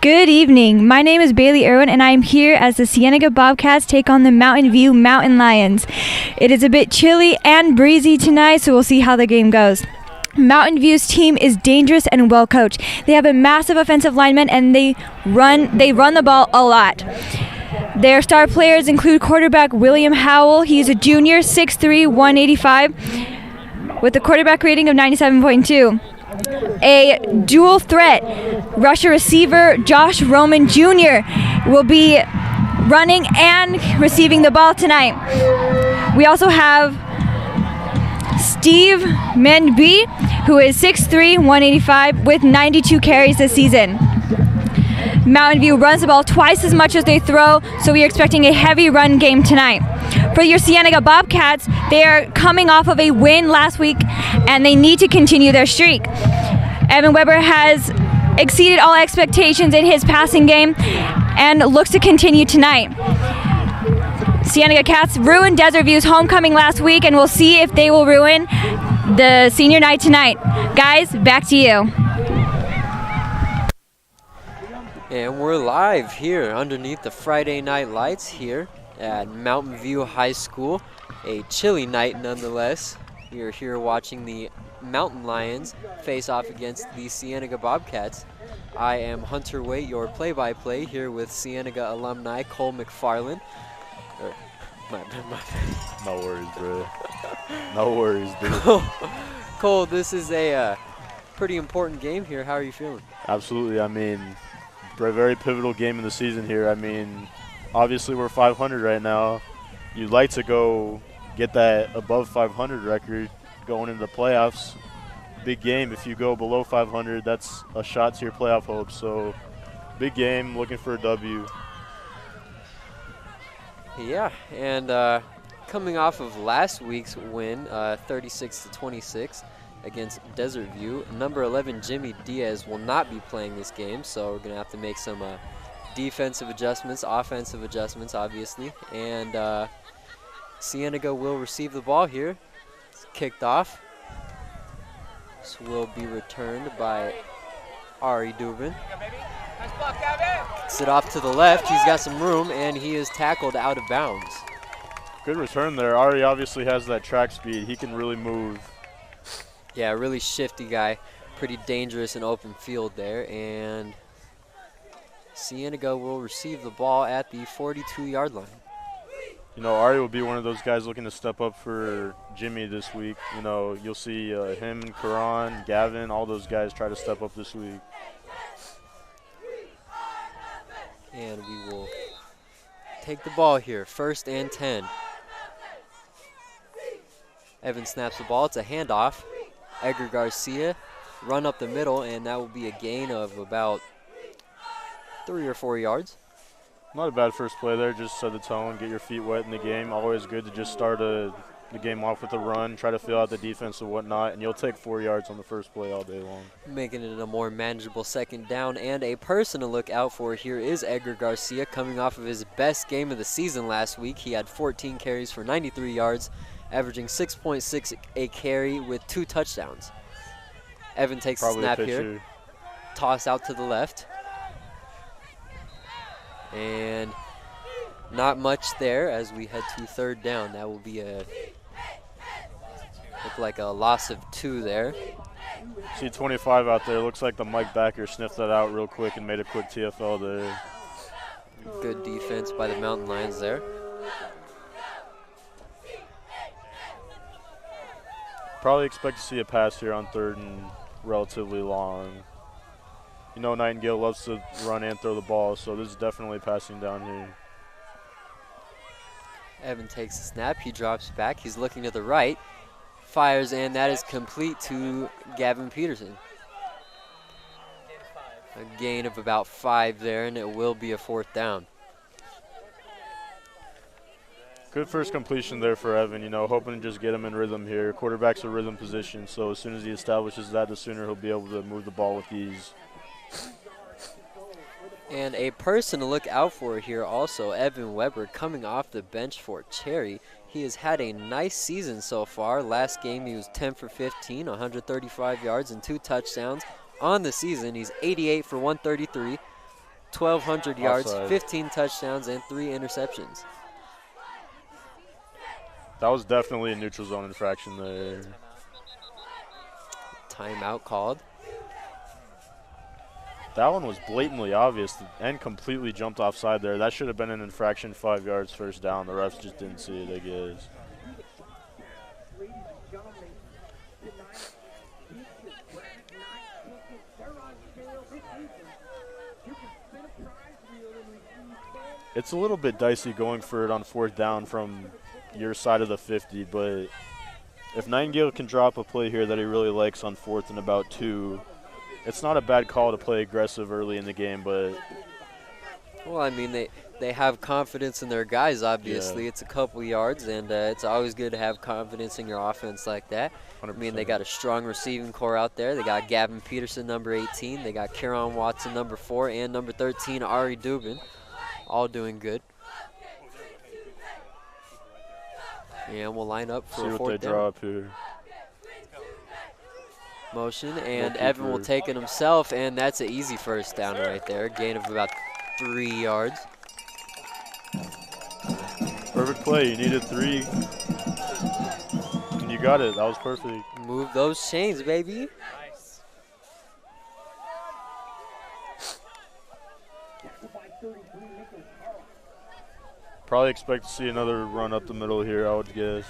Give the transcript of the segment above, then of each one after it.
Good evening. My name is Bailey Irwin, and I am here as the Cienega Bobcats take on the Mountain View Mountain Lions. It is a bit chilly and breezy tonight, so we'll see how the game goes. Mountain View's team is dangerous and well coached. They have a massive offensive lineman, and they run the ball a lot. Their star players include quarterback William Howell. He's a junior, 6'3", 185, with a quarterback rating of 97.2. A dual threat rusher receiver Josh Roman Jr. will be running and receiving the ball tonight. We also have Steve Menby, who is 6'3", 185, with 92 carries this season. Mountain View runs the ball twice as much as they throw, so we are expecting a heavy run game tonight. For your Cienega Bobcats, they are coming off of a win last week, and they need to continue their streak. Evan Weber has exceeded all expectations in his passing game and looks to continue tonight. Cienega Cats ruined Desert View's homecoming last week, and we'll see if they will ruin the senior night tonight. Guys, back to you. And we're live here underneath the Friday night lights here at Mountain View High School. A chilly night nonetheless. We are here watching the Mountain Lions face off against the Cienega Bobcats. I am Hunter Waite, your play-by-play, here with Cienega alumni Cole McFarland. No worries, bro. No worries, dude. Cole, this is a pretty important game here. How are you feeling? Absolutely. I mean, a very pivotal game in the season here. I mean, obviously we're 500 right now. You'd like to go get that above 500 record going into the playoffs. Big game. If you go below 500, that's a shot to your playoff hopes. So, big game. Looking for a W. Yeah, and coming off of last week's win, 36-26 against Desert View, number 11 Jimmy Diaz will not be playing this game, so we're going to have to make some defensive adjustments, offensive adjustments, obviously. And Cienega will receive the ball here. It's kicked off. This will be returned by Ari Dubin. Kicks it off to the left. He's got some room, and he is tackled out of bounds. Good return there. Ari obviously has that track speed. He can really move. Yeah, really shifty guy. Pretty dangerous in open field there. And Cienega will receive the ball at the 42-yard line. You know, Ari will be one of those guys looking to step up for Jimmy this week. You know, you'll see him and Karan, Gavin, all those guys try to step up this week. And we will take the ball here, 1st and 10. Evan snaps the ball. It's a handoff. Edgar Garcia run up the middle, and that will be a gain of about 3 or 4 yards. Not a bad first play there. Just set the tone, get your feet wet in the game. Always good to just start the game off with a run, try to feel out the defense and whatnot, and you'll take 4 yards on the first play all day long. Making it a more manageable 2nd down, and a person to look out for here is Edgar Garcia, coming off of his best game of the season last week. He had 14 carries for 93 yards, averaging 6.6 a carry with 2 touchdowns. Evan takes a snap here. Toss out to the left. And not much there as we head to 3rd down. That will be look like a loss of 2 there. See 25 out there. Looks like the Mike backer sniffed that out real quick and made a quick TFL there. Good defense by the Mountain Lions there. Probably expect to see a pass here on 3rd and relatively long. You know, Nightingale loves to run and throw the ball, so this is definitely passing down here. Evan takes the snap. He drops back. He's looking to the right. Fires, and that is complete to Gavin Peterson. A gain of about 5 there, and it will be a 4th down. Good first completion there for Evan, you know, hoping to just get him in rhythm here. Quarterback's a rhythm position, so as soon as he establishes that, the sooner he'll be able to move the ball with ease. And a person to look out for here also, Evan Weber, coming off the bench for Cherry. He has had a nice season so far. Last game he was 10 for 15, 135 yards and 2 touchdowns. On the season, he's 88 for 133, 1,200 yards, Offside. 15 touchdowns, and 3 interceptions. That was definitely a neutral zone infraction there. Timeout called. That one was blatantly obvious and completely jumped offside there. That should have been an infraction, 5 yards, first down. The refs just didn't see it, I guess. It's a little bit dicey going for it on 4th down from your side of the 50, but if Nightingale can drop a play here that he really likes on 4th and about 2, it's not a bad call to play aggressive early in the game, but... Well, I mean, they have confidence in their guys, obviously. Yeah. It's a couple yards, and it's always good to have confidence in your offense like that. 100%. I mean, they got a strong receiving core out there. They got Gavin Peterson, number 18. They got Kieran Watson, number 4, and number 13, Ari Dubin, all doing good. And we'll line up for a 4th down. See what they draw up here. Motion, and Evan will take it himself, and that's an easy first down right there. Gain of about 3 yards. Perfect play. You needed 3. And you got it. That was perfect. Move those chains, baby. Nice. Probably expect to see another run up the middle here, I would guess.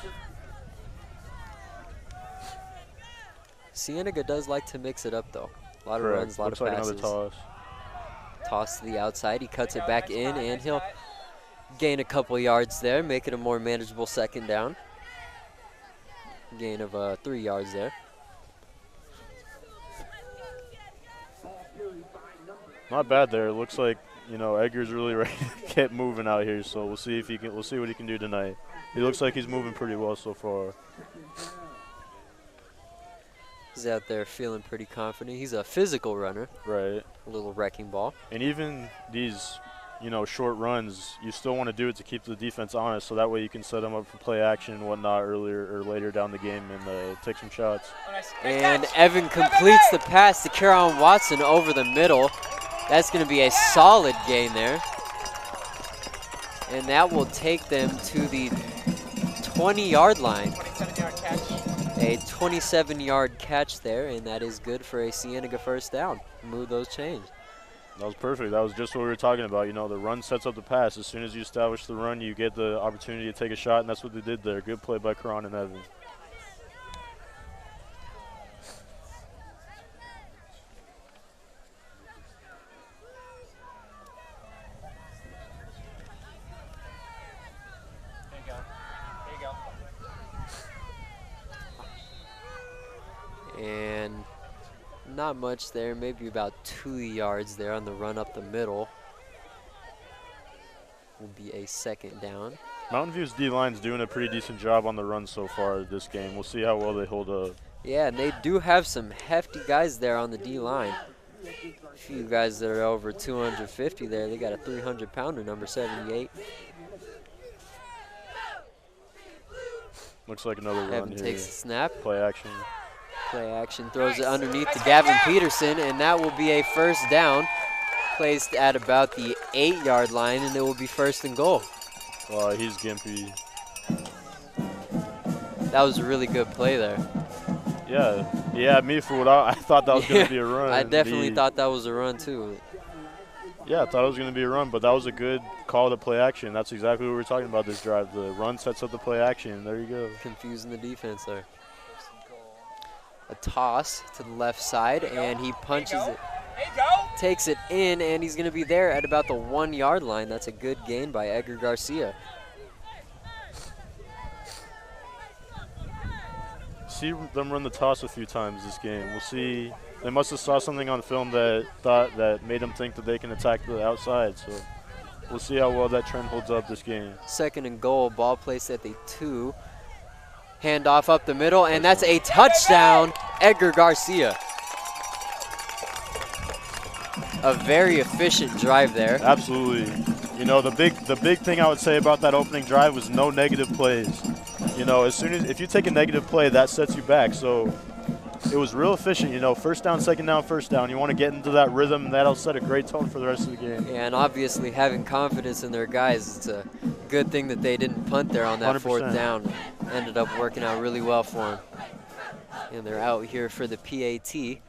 Cienega does like to mix it up, though. A lot Correct. of runs, a lot Looks of like passes. another toss. Toss to the outside. He cuts it back in, and he'll gain a couple yards there, make it a more manageable 2nd down. Gain of 3 yards there. Not bad there. It looks like, you know, Edgar's really ready to get moving out here, so we'll see if he can. We'll see what he can do tonight. He looks like he's moving pretty well so far. He's out there feeling pretty confident. He's a physical runner. Right. A little wrecking ball. And even these, you know, short runs, you still want to do it to keep the defense honest, so that way you can set them up for play action and whatnot earlier or later down the game and take some shots. And Evan completes the pass to Kieran Watson over the middle. That's going to be a solid gain there. And that will take them to the 20-yard line. 27-yard catch. A 27-yard catch there, and that is good for a Cienega first down. Move those chains. That was perfect. That was just what we were talking about. You know, the run sets up the pass. As soon as you establish the run, you get the opportunity to take a shot, and that's what they did there. Good play by Karan and Evan. There you go. There you go. And not much there, maybe about 2 yards there on the run up the middle. Will be a 2nd down. Mountain View's D-line's doing a pretty decent job on the run so far this game. We'll see how well they hold up. Yeah, and they do have some hefty guys there on the D-line. A few guys that are over 250 there. They got a 300-pounder, number 78. Looks like another run Evan here. takes the snap. Play action. Play action, throws it underneath to Gavin Peterson, and that will be a first down. Placed at about the 8-yard line, and it will be 1st and goal. Wow, he's gimpy. That was a really good play there. Yeah, me for what I thought that was going to be a run. I definitely thought that was a run too. Yeah, I thought it was going to be a run, but that was a good call to play action. That's exactly what we were talking about this drive. The run sets up the play action. There you go. Confusing the defense there. A toss to the left side, and he punches it. Takes it in, and he's going to be there at about the 1-yard line. That's a good gain by Edgar Garcia. See them run the toss a few times this game. We'll see. They must have saw something on film that made them think that they can attack the outside. So we'll see how well that trend holds up this game. 2nd and goal, ball placed at the 2. Handoff up the middle, and that's a touchdown, Edgar Garcia. A very efficient drive there. Absolutely. You know, the big thing I would say about that opening drive was no negative plays. You know, if you take a negative play, that sets you back. So it was real efficient, you know, first down, second down, first down. You want to get into that rhythm, and that'll set a great tone for the rest of the game. Yeah, and obviously having confidence in their guys, it's a good thing that they didn't punt there on that 100%. fourth down. Ended up working out really well for them. And they're out here for the PAT.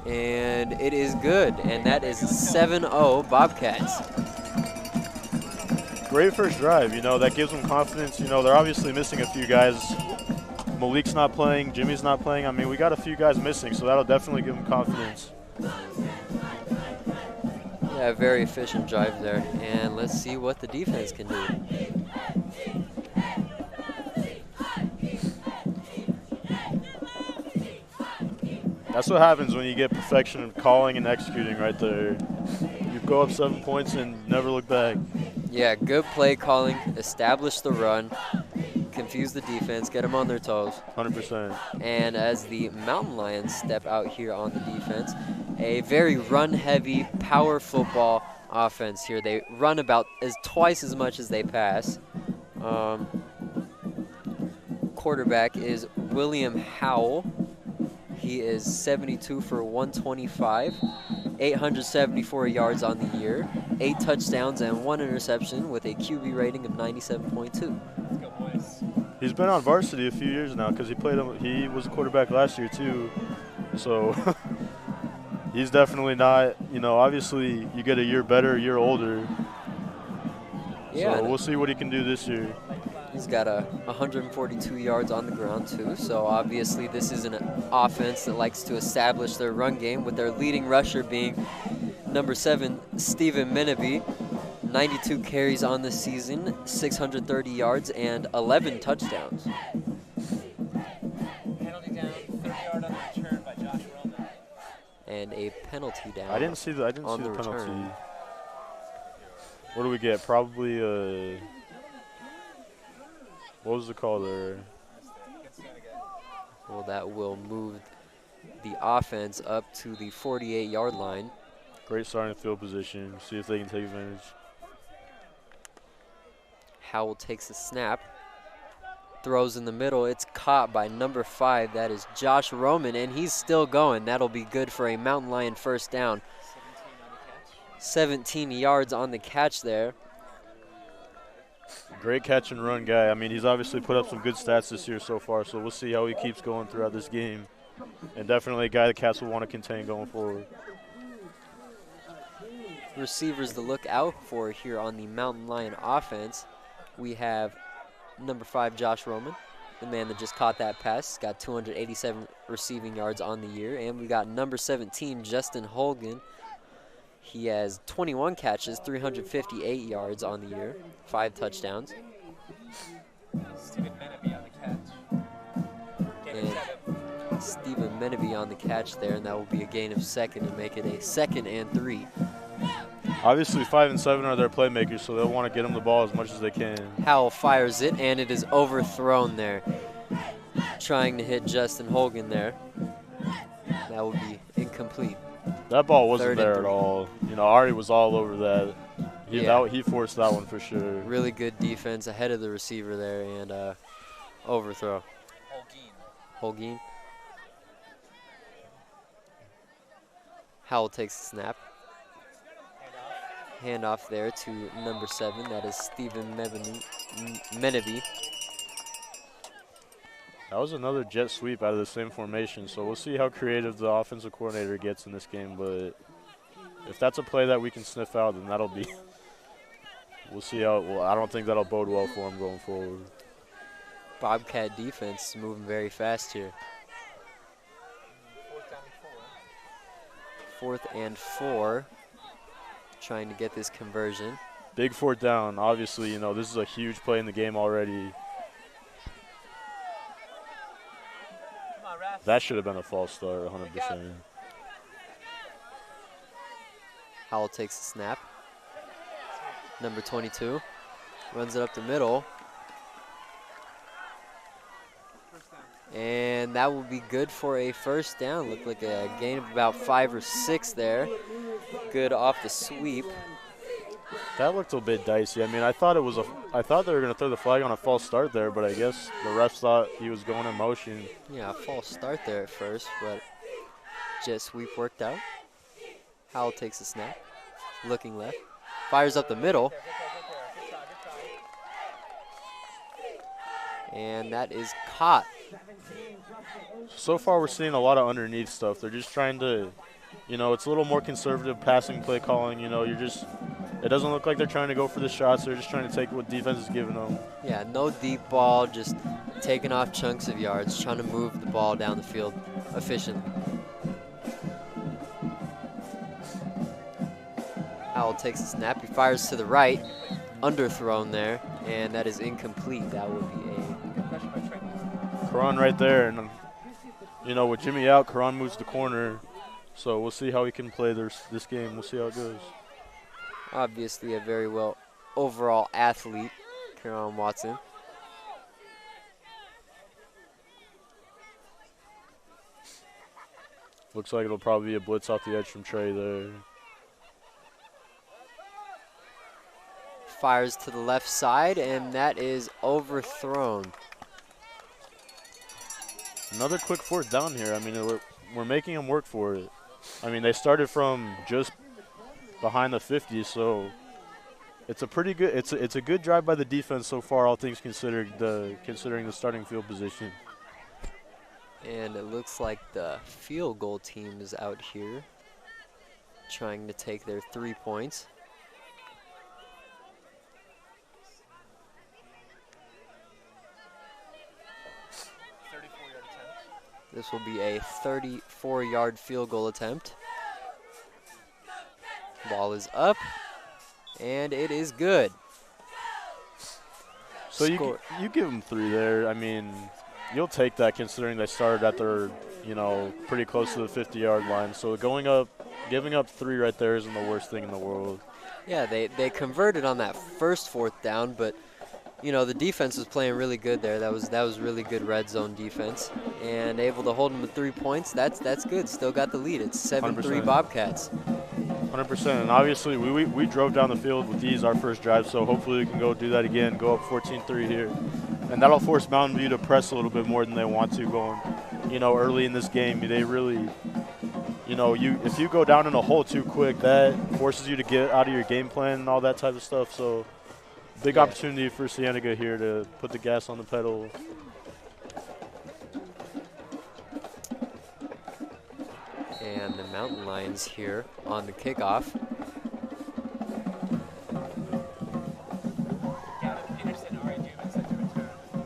And it is good, and that is 7-0 Bobcats. Great first drive, you know, that gives them confidence. You know, they're obviously missing a few guys. Malik's not playing, Jimmy's not playing. I mean, we got a few guys missing, so that'll definitely give them confidence. Yeah, very efficient drive there. And let's see what the defense can do. That's what happens when you get perfection of calling and executing right there. You go up 7 points and never look back. Yeah, good play calling, establish the run, confuse the defense, get them on their toes. 100%. And as the Mountain Lions step out here on the defense, a very run-heavy, power football offense here. They run about twice as much as they pass. Quarterback is William Howell. He is 72 for 125, 874 yards on the year, 8 touchdowns and 1 interception with a QB rating of 97.2. Let's go, boys. He's been on varsity a few years now because he was a quarterback last year too. So he's definitely not, you know, obviously you get a year better, a year older. Yeah, so we'll see what he can do this year. He's got 142 yards on the ground too, so obviously this is an offense that likes to establish their run game, with their leading rusher being number 7, Stephen Meneby. 92 carries on the season, 630 yards, and 11 touchdowns. Penalty down, 30-yard on the return by Josh Roman. And a penalty down. I didn't see the penalty. return. What do we get? Probably what was the call there? Well, that will move the offense up to the 48-yard line. Great starting field position. See if they can take advantage. Howell takes a snap, throws in the middle. It's caught by number 5. That is Josh Roman, and he's still going. That'll be good for a Mountain Lion first down. 17 yards on the catch there. Great catch and run guy. I mean, he's obviously put up some good stats this year so far, so we'll see how he keeps going throughout this game. And definitely a guy the Cats will want to contain going forward. Receivers to look out for here on the Mountain Lion offense. We have number 5, Josh Roman, the man that just caught that pass. He's got 287 receiving yards on the year. And we got number 17, Justin Holgan. He has 21 catches, 358 yards on the year, 5 touchdowns. Stephen Meneby on the catch. And Stephen Meneby on the catch there, and that will be a gain of 2nd to make it a 2nd and 3. Obviously 5 and 7 are their playmakers, so they'll want to get them the ball as much as they can. Howell fires it, and it is overthrown there. Trying to hit Justin Holgan there. That will be incomplete. That ball wasn't 3rd and there 3. at all. You know, Ari was all over that. He forced that one for sure. Really good defense ahead of the receiver there, and overthrow. Holguin. Howell takes the snap. Handoff there to number 7. That is Stephen Meneby. That was another jet sweep out of the same formation, so we'll see how creative the offensive coordinator gets in this game. But if that's a play that we can sniff out, then that'll be – we'll see how – well, I don't think that'll bode well for him going forward. Bobcat defense is moving very fast here. 4th and 4. Trying to get this conversion. Big 4th down. Obviously, you know, this is a huge play in the game already. That should have been a false start, 100%. Howell takes the snap. Number 22 runs it up the middle. And that will be good for a first down. Looked like a gain of about 5 or 6 there. Good off the sweep. That looked a bit dicey. I mean, I thought they were going to throw the flag on a false start there, but I guess the refs thought he was going in motion. Yeah, a false start there at first, but jet sweep worked out. Howell takes a snap, looking left, fires up the middle, and that is caught. So far, we're seeing a lot of underneath stuff. They're just trying to, it's a little more conservative passing play calling. It doesn't look like they're trying to go for the shots. They're just trying to take what defense is giving them. Yeah, no deep ball, just taking off chunks of yards, trying to move the ball down the field efficiently. Howell takes a snap. He fires to the right, underthrown there, and that is incomplete. That would be Karan right there, and with Jimmy out, Karan moves the corner. So we'll see how he can play this game. We'll see how it goes. obviously a very well overall athlete, Karan Watson. Looks like it'll probably be a blitz off the edge from Trey there. Fires to the left side, and that is overthrown. Another quick fourth down here. I mean, we're making them work for it. I mean, they started from just behind the 50, so it's a pretty good. It's a good drive by the defense so far, all things considered. Considering the starting field position. And it looks like the field goal team is out here trying to take their 3 points. This will be a 34-yard field goal attempt. Ball is up, and it is good. So you give them 3 there. I mean, you'll take that considering they started at their, pretty close to the 50-yard line. So giving up 3 right there isn't the worst thing in the world. Yeah, they converted on that first fourth down, but the defense was playing really good there. That was really good red zone defense, and able to hold them to 3 points. That's good. Still got the lead. It's 7-3 Bobcats. 100%. And obviously we drove down the field with these our first drive, so hopefully we can go do that again. Go up 14-3 here, and that'll force Mountain View to press a little bit more than they want to going. Early in this game, they really. If you go down in a hole too quick, that forces you to get out of your game plan and all that type of stuff. So. Big opportunity for Cienega here to put the gas on the pedal. And the Mountain Lions here on the kickoff.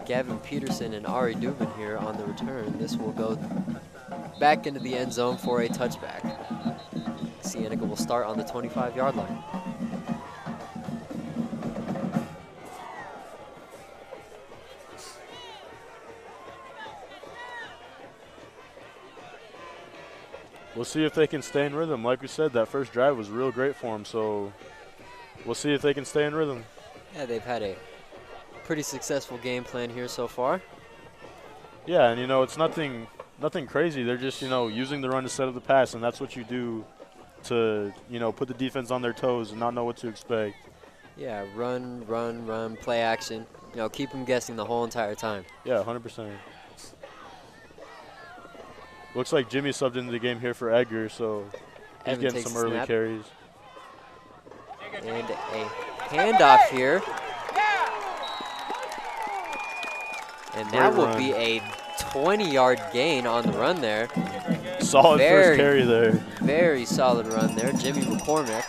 Gavin Peterson and Ari Dubin here on the return. This will go back into the end zone for a touchback. Cienega will start on the 25-yard line. We'll see if they can stay in rhythm. Like we said, that first drive was real great for them, so we'll see if they can stay in rhythm. Yeah, they've had a pretty successful game plan here so far. Yeah, and it's nothing crazy. They're just, using the run to set up the pass, and that's what you do to, put the defense on their toes and not know what to expect. Yeah, run, play action. Keep them guessing the whole entire time. Yeah, 100%. Looks like Jimmy subbed into the game here for Edgar, so he's getting some early carries. And a handoff here. And that will be a 20-yard gain on the run there. Solid first carry there. Very solid run there, Jimmy McCormick.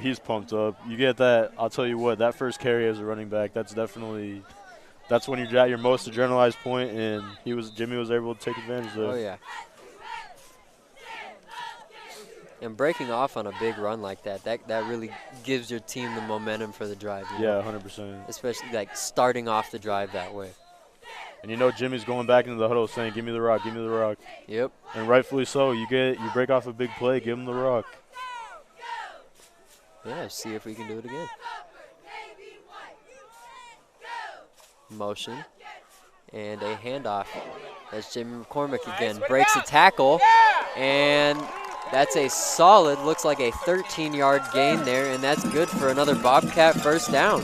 He's pumped up. You get that, I'll tell you what, that first carry as a running back, that's when you're at your most adrenalized point, and Jimmy was able to take advantage there. Oh, yeah. And breaking off on a big run like that really gives your team the momentum for the drive. Yeah, 100%. Especially like starting off the drive that way. And Jimmy's going back into the huddle saying, "Give me the rock, give me the rock." Yep. And rightfully so. You break off a big play, give him the rock. Yeah, see if we can do it again. Motion and a handoff as Jimmy McCormick again breaks a tackle, and That's a solid, looks like a 13-yard gain there, and that's good for another Bobcat first down.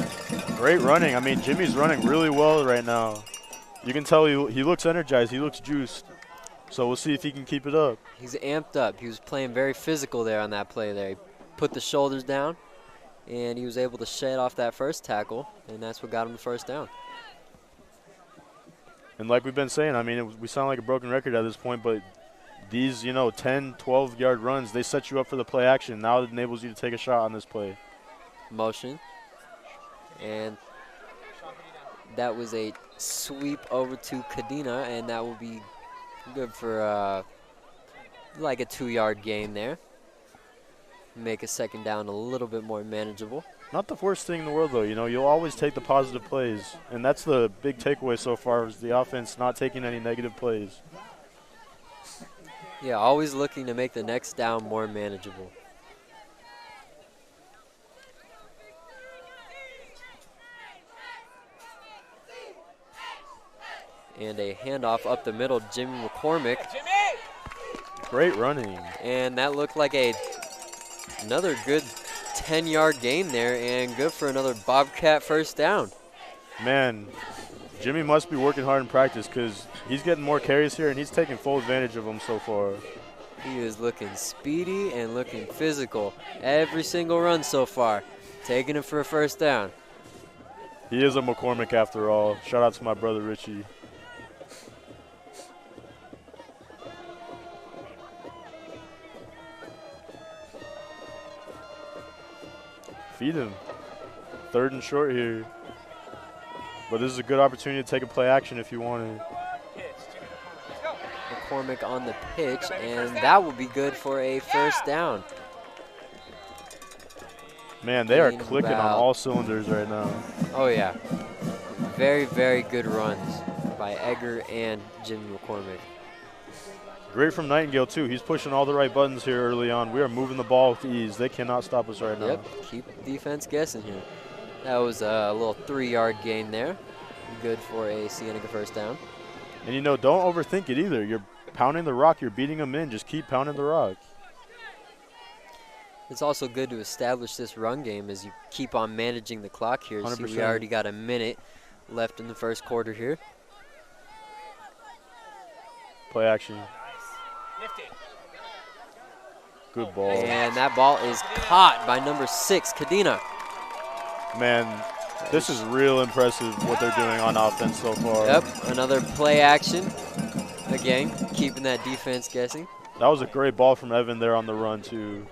Great running. I mean, Jimmy's running really well right now. You can tell he looks energized. He looks juiced. So we'll see if he can keep it up. He's amped up. He was playing very physical there on that play there. He put the shoulders down, and he was able to shed off that first tackle, and that's what got him the first down. And like we've been saying, I mean, we sound like a broken record at this point, but these, 10, 12-yard runs, they set you up for the play action. Now it enables you to take a shot on this play. Motion. And that was a sweep over to Cadena, and that will be good for like a 2-yard gain there. Make a second down a little bit more manageable. Not the worst thing in the world, though. You'll always take the positive plays. And that's the big takeaway so far is the offense not taking any negative plays. Yeah, always looking to make the next down more manageable. And a handoff up the middle, Jimmy McCormick. Great running. And that looked like another good 10-yard gain there, and good for another Bobcat first down. Man, Jimmy must be working hard in practice because he's getting more carries here, and he's taking full advantage of them so far. He is looking speedy and looking physical every single run so far, taking it for a first down. He is a McCormick after all. Shout out to my brother Richie. Feed him. 3rd and short here. But this is a good opportunity to take a play action if you want it. McCormick on the pitch, and that will be good for a first down. Man, they are clicking on all cylinders right now. Oh, yeah. Very, very good runs by Egger and Jimmy McCormick. Great from Nightingale, too. He's pushing all the right buttons here early on. We are moving the ball with ease. They cannot stop us right now. Yep, keep the defense guessing here. That was a little 3-yard gain there. Good for a Cienega first down. And, don't overthink it either. You're pounding the rock. You're beating them in. Just keep pounding the rock. It's also good to establish this run game as you keep on managing the clock here. 100%. See, we already got a minute left in the first quarter here. Play action. Good ball. And that ball is caught by number 6, Cadena. Man, this is real impressive what they're doing on offense so far. Yep, another play action. Again, keeping that defense guessing. That was a great ball from Evan there on the run, too.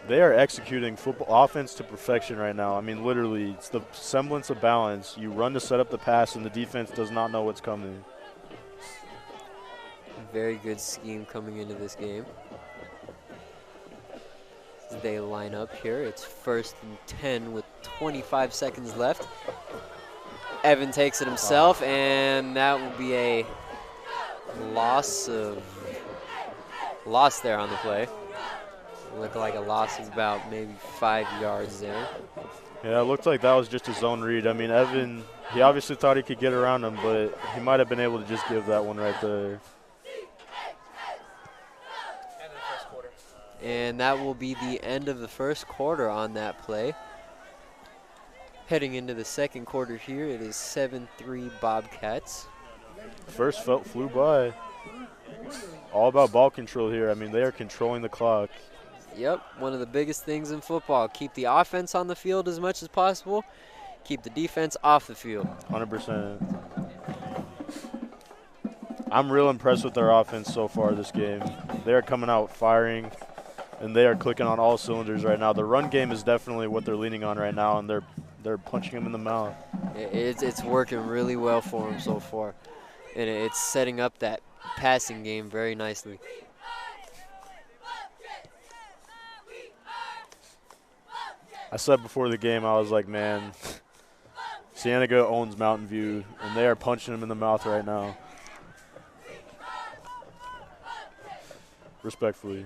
They are executing football offense to perfection right now. I mean, literally, it's the semblance of balance. You run to set up the pass, and the defense does not know what's coming. Very good scheme coming into this game. As they line up here, it's 1st and 10 with 25 seconds left. Evan takes it himself, and that will be a loss there on the play. Looked like a loss of about maybe 5 yards there. Yeah, it looked like that was just a zone read. I mean, Evan, he obviously thought he could get around him, but he might have been able to just give that one right there. And that will be the end of the first quarter on that play. Heading into the second quarter here, it is 7-3 Bobcats. First flew by. All about ball control here. I mean, they are controlling the clock. Yep, one of the biggest things in football. Keep the offense on the field as much as possible. Keep the defense off the field. 100%. I'm real impressed with their offense so far this game. They are coming out firing, and they are clicking on all cylinders right now. The run game is definitely what they're leaning on right now, and they're punching them in the mouth. It's working really well for them so far, and it's setting up that passing game very nicely. I said before the game, I was like, man, Cienega owns Mountain View, and they are punching them in the mouth right now. Respectfully.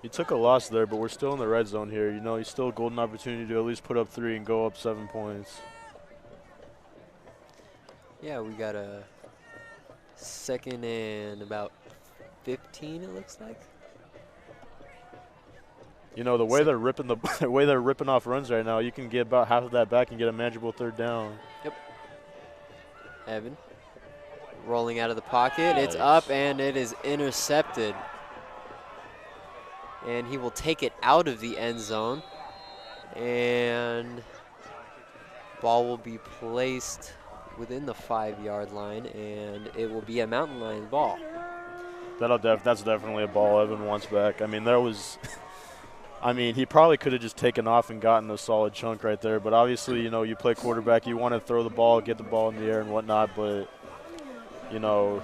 He took a loss there, but we're still in the red zone here. You know, he's still a golden opportunity to at least put up 3 and go up 7 points. Yeah, we got a 2nd and about 15, it looks like. You know, the way they're ripping the way they're ripping off runs right now, you can get about half of that back and get a manageable 3rd down. Yep. Evan rolling out of the pocket. It's up and it is intercepted. And he will take it out of the end zone. And ball will be placed within the 5-yard line, and it will be a Mountain Lions ball. That's definitely a ball Evan wants back. I mean, there was I mean, he probably could have just taken off and gotten a solid chunk right there. But obviously, you know, you play quarterback, you want to throw the ball, get the ball in the air and whatnot. But, you know,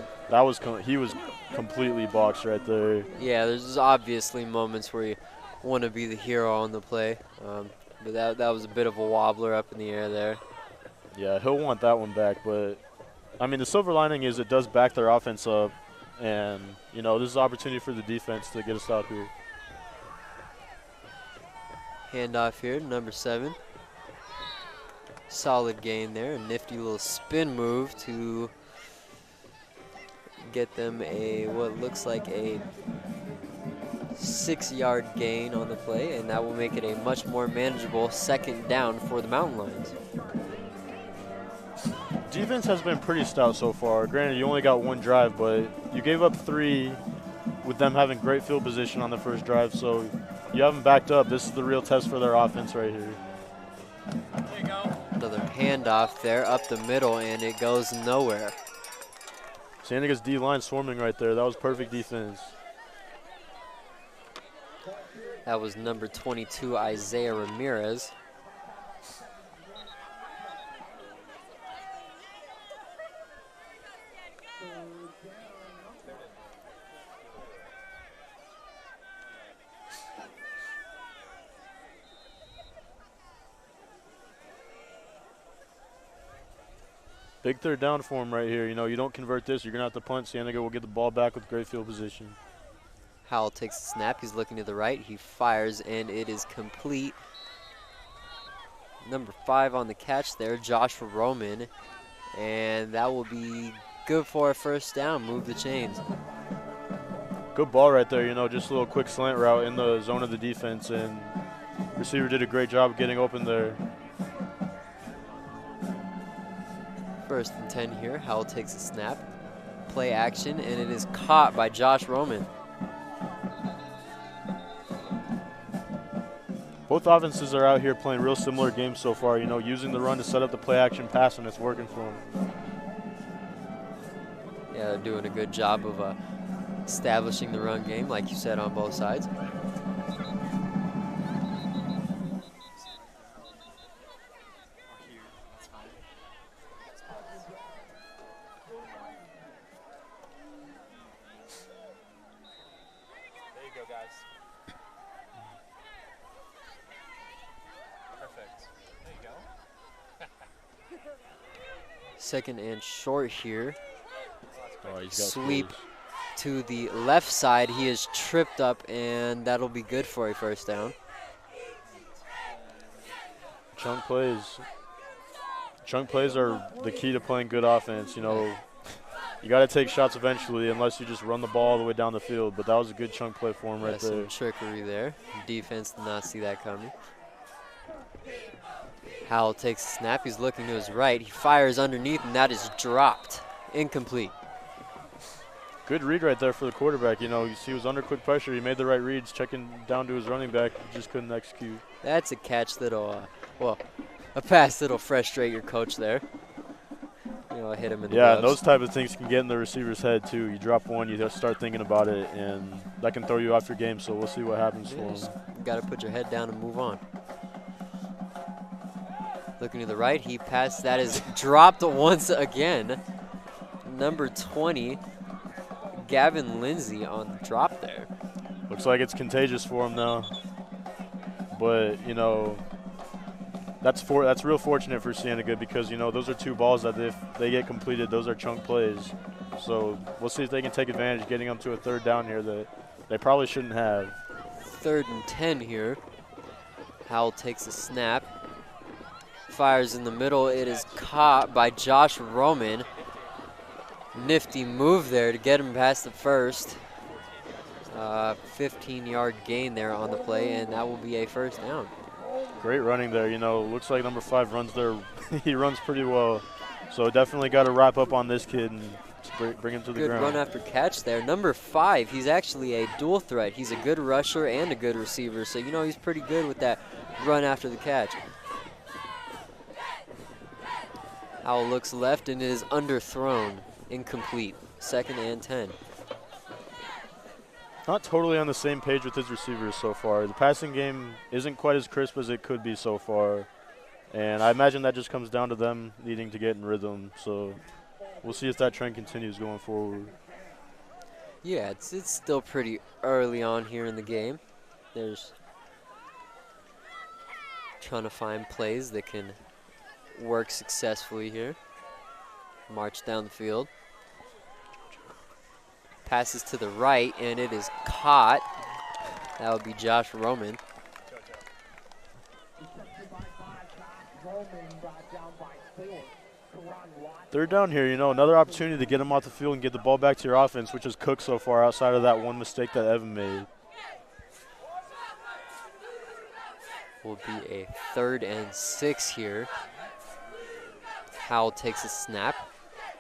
he was completely boxed right there. Yeah, there's obviously moments where you want to be the hero on the play. But that was a bit of a wobbler up in the air there. Yeah, he'll want that one back. But, I mean, the silver lining is it does back their offense up. And, you know, this is an opportunity for the defense to get a stop here. Handoff here, number 7. Solid gain there. A nifty little spin move to get them what looks like a 6-yard gain on the play, and that will make it a much more manageable 2nd down for the Mountain Lions. Defense has been pretty stout so far. Granted, you only got 1 drive, but you gave up 3 with them having great field position on the first drive, so you haven't backed up. This is the real test for their offense right here. There you go. Another handoff there up the middle, and it goes nowhere. Cienega's D-line swarming right there. That was perfect defense. That was number 22, Isaiah Ramirez. Big 3rd down for him right here. You know, you don't convert this, you're going to have to punt. Cienega will get the ball back with great field position. Howell takes the snap. He's looking to the right. He fires, and it is complete. Number 5 on the catch there, Joshua Roman. And that will be good for a 1st down. Move the chains. Good ball right there. You know, just a little quick slant route in the zone of the defense. And receiver did a great job of getting open there. 1st and 10 here. Howell takes a snap. Play action, and it is caught by Josh Roman. Both offenses are out here playing real similar games so far, you know, using the run to set up the play action pass, and it's working for them. Yeah, they're doing a good job of establishing the run game, like you said, on both sides. There you go, guys. Perfect. There you go. 2nd and short here. Oh, he's got Sweep close. to the left side. He is tripped up, and that'll be good for a 1st down. Chunk plays. Chunk plays are the key to playing good offense. You know, you got to take shots eventually unless you just run the ball all the way down the field. But that was a good chunk play for him right That's there. some trickery there. Defense did not see that coming. Howell takes a snap. He's looking to his right. He fires underneath, and that is dropped. Incomplete. Good read right there for the quarterback. You know, he was under quick pressure. He made the right reads, checking down to his running back. Just couldn't execute. That's a catch that'll, a pass that'll frustrate your coach there. You know, hit him in the Yeah, ribs. those type of things can get in the receiver's head too. You drop one, you just start thinking about it, and that can throw you off your game. So we'll see what happens for him. You got to put your head down and move on. Looking to the right, he passed. That is dropped once again. Number 20, Gavin Lindsay on the drop there. Looks like it's contagious for him now. But, you know, that's real fortunate for Cienega because, you know, those are 2 balls that if they get completed, those are chunk plays. So we'll see if they can take advantage getting them to a 3rd down here that they probably shouldn't have. 3rd and 10 here. Howell takes a snap. Fires in the middle. It is caught by Josh Roman. Nifty move there to get him past the first. 15-yard gain there on the play, and that will be a 1st down. Great running there. You know, looks like number 5 runs there. He runs pretty well. So definitely got to wrap up on this kid and bring him to the ground. Good run after catch there. Number 5, he's actually a dual threat. He's a good rusher and a good receiver. So, you know, he's pretty good with that run after the catch. Howell looks left and is underthrown. Incomplete. 2nd and 10. Not totally on the same page with his receivers so far. The passing game isn't quite as crisp as it could be so far. And I imagine that just comes down to them needing to get in rhythm. So we'll see if that trend continues going forward. Yeah, it's still pretty early on here in the game. There's trying to find plays that can work successfully here. March down the field. Passes to the right, and it is caught. That would be Josh Roman. Third down here, you know, another opportunity to get him off the field and get the ball back to your offense, which is cooked so far outside of that one mistake that Evan made. Will be a 3rd and 6 here. Howell takes a snap.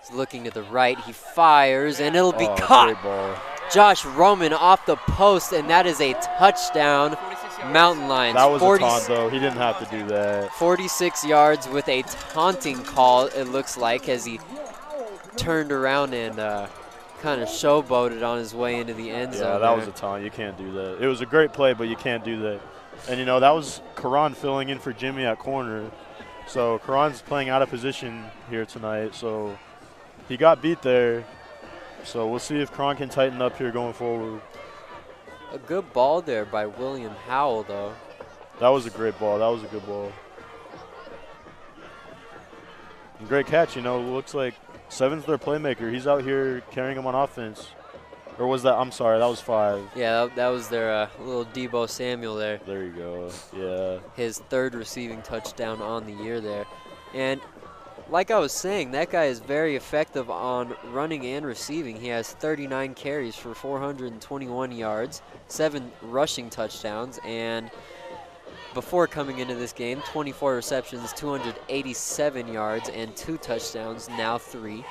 He's looking to the right. He fires, and it'll be caught. Great ball. Josh Roman off the post, and that is a touchdown. Mountain Lions. That was a taunt, though. He didn't have to do that. 46 yards with a taunting call, it looks like, as he turned around and kind of showboated on his way into the end zone. Yeah, that was a taunt. You can't do that. It was a great play, but you can't do that. And, you know, that was Karan filling in for Jimmy at corner. So Karan's playing out of position here tonight. So he got beat there. So we'll see if Karan can tighten up here going forward. A good ball there by William Howell, though. That was a great ball. That was a good ball. And great catch, you know. Looks like Seven's their playmaker. He's out here carrying them on offense. Or was that? I'm sorry, that was 5. Yeah, that was their little Debo Samuel there. There you go. Yeah. His 3rd receiving touchdown on the year there. And like I was saying, that guy is very effective on running and receiving. He has 39 carries for 421 yards, 7 rushing touchdowns, and before coming into this game, 24 receptions, 287 yards, and 2 touchdowns, now 3.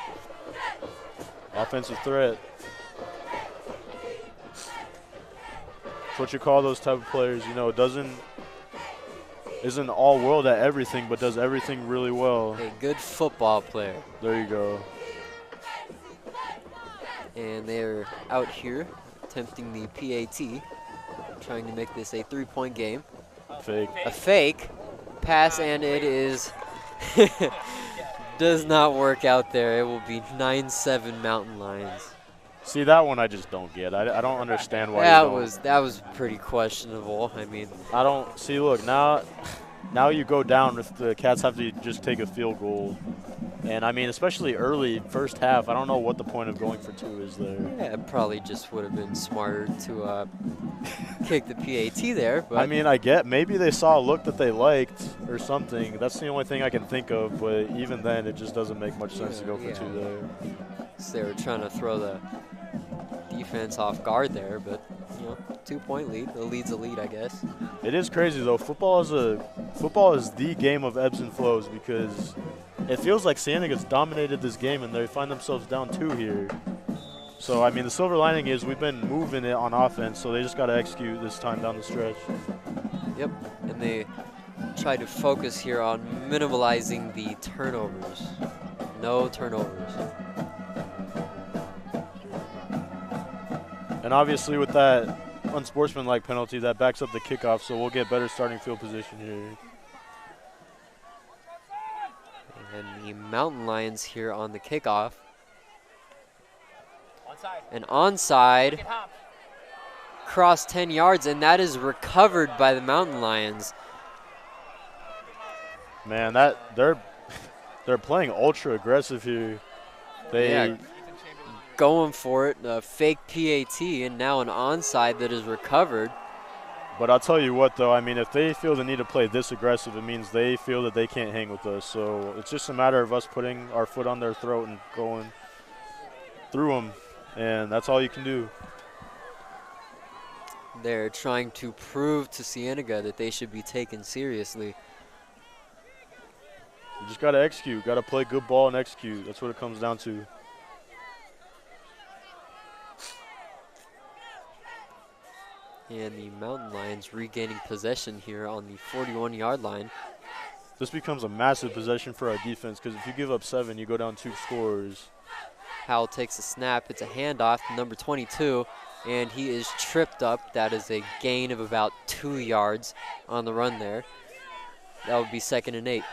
Offensive threat. That's what you call those type of players. You know, isn't all world at everything, but does everything really well. A good football player. There you go. And they're out here attempting the PAT, trying to make this a 3-point game. Fake. A fake pass, and it is does not work out there. It will be 9-7 Mountain Lions. See, that one I just don't get. I don't understand why. That was pretty questionable. I mean, I don't see. Look, now you go down if the Cats have to just take a field goal, and I mean, especially early first half. I don't know what the point of going for 2 is there. yeah, it probably just would have been smarter to kick the PAT there. But I mean, I get maybe they saw a look that they liked or something. That's the only thing I can think of. But even then, it just doesn't make much sense to go for 2 there. So they were trying to throw the defense off guard there, but you know, 2-point lead. The lead's a lead, I guess. It is crazy though. Football is the game of ebbs and flows because it feels like Cienega's dominated this game and they find themselves down 2 here. So I mean, the silver lining is we've been moving it on offense, so they just got to execute this time down the stretch. Yep, and they try to focus here on minimalizing the turnovers. No turnovers. And obviously with that unsportsmanlike penalty, that backs up the kickoff, so we'll get better starting field position here. And the Mountain Lions here on the kickoff. Onside. An onside, cross 10 yards, and that is recovered by the Mountain Lions. Man, they're playing ultra aggressive here. Yeah, going for it, a fake PAT, and now an onside that is recovered. But I'll tell you what, though, I mean, if they feel the need to play this aggressive, it means they feel that they can't hang with us. So it's just a matter of us putting our foot on their throat and going through them, and that's all you can do. They're trying to prove to Cienega that they should be taken seriously. You just got to execute. Got to play good ball and execute. That's what it comes down to. And the Mountain Lions regaining possession here on the 41-yard line. This becomes a massive possession for our defense because if you give up 7, you go down 2 scores. Howell takes a snap. It's a handoff to number 22, and he is tripped up. That is a gain of about 2 yards on the run there. That would be 2nd and 8.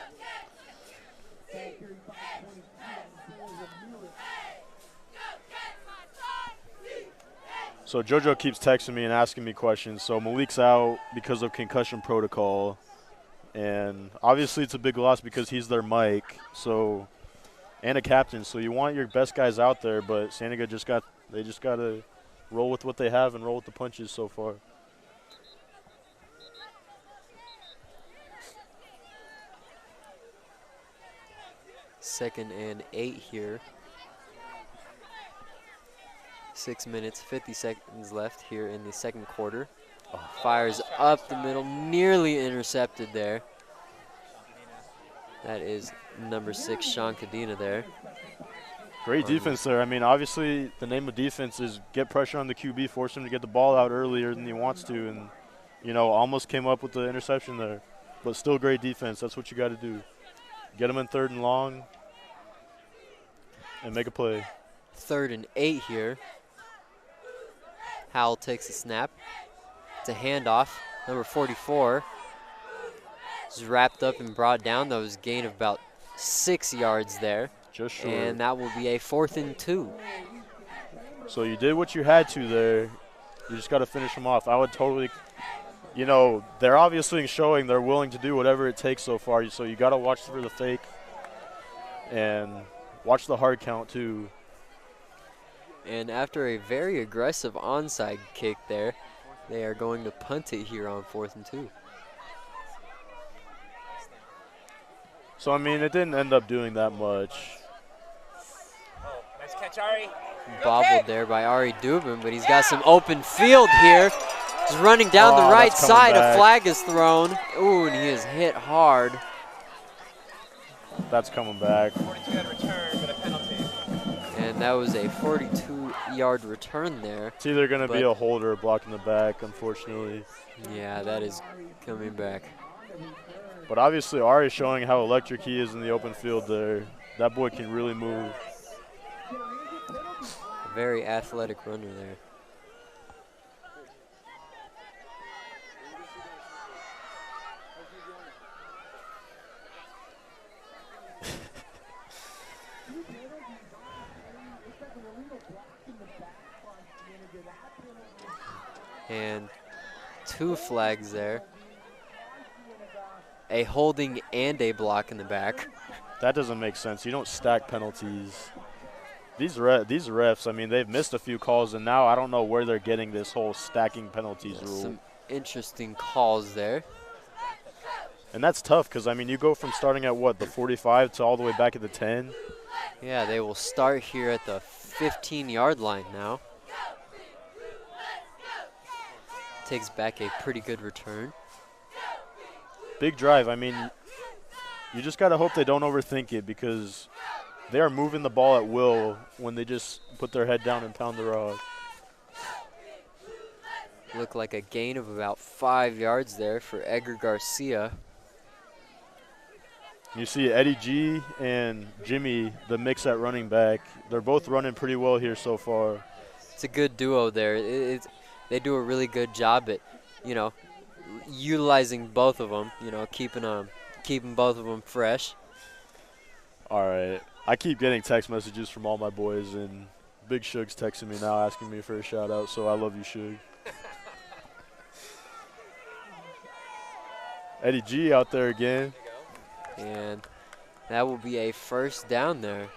So JoJo keeps texting me and asking me questions. So Malik's out because of concussion protocol. And obviously it's a big loss because he's their Mike. So, and a captain. So you want your best guys out there, but Cienega just got to roll with what they have and roll with the punches so far. Second and 8 here. 6 minutes, 50 seconds left here in the second quarter. Fires up the middle, nearly intercepted there. That is number 6, Sean Cadena there. Great defense there. I mean, obviously the name of defense is get pressure on the QB, force him to get the ball out earlier than he wants to, and, you know, almost came up with the interception there. But still great defense. That's what you got to do. Get him in 3rd and long and make a play. 3rd and 8 here. Howell takes a snap. It's a handoff. Number 44 is wrapped up and brought down. That was a gain of about 6 yards there. Just short. And that will be a 4th and 2. So you did what you had to there. You just got to finish them off. I would totally, you know, they're obviously showing they're willing to do whatever it takes so far. So you got to watch for the fake and watch the hard count too. And after a very aggressive onside kick there, they are going to punt it here on 4th and 2. So, I mean, it didn't end up doing that much. Oh, nice catch, Ari. Bobbled there by Ari Dubin, but he's got some open field here. He's running down the right side. A flag is thrown. Ooh, and he is hit hard. That's coming back. 42-yard return, but a penalty. And that was a 42-yard return there. It's either going to be a holder or block in the back, unfortunately. Yeah, that is coming back. But obviously, Ari is showing how electric he is in the open field there. That boy can really move. A very athletic runner there. And 2 flags there. A holding and a block in the back. That doesn't make sense. You don't stack penalties. These refs, I mean, they've missed a few calls, and now I don't know where they're getting this whole stacking penalties rule. Some interesting calls there. And that's tough because, I mean, you go from starting at, what, the 45 to all the way back at the 10? Yeah, they will start here at the 15-yard line now. Takes back a pretty good return. Big drive. I mean, you just got to hope they don't overthink it because they are moving the ball at will when they just put their head down and pound the rock. Looked like a gain of about 5 yards there for Edgar Garcia. You see Eddie G and Jimmy, the mix at running back. They're both running pretty well here so far. It's a good duo there. They do a really good job at, you know, utilizing both of them, you know, keeping both of them fresh. All right. I keep getting text messages from all my boys, and Big Shug's texting me now asking me for a shout-out, so I love you, Shug. Eddie G out there again. And that will be a 1st down there.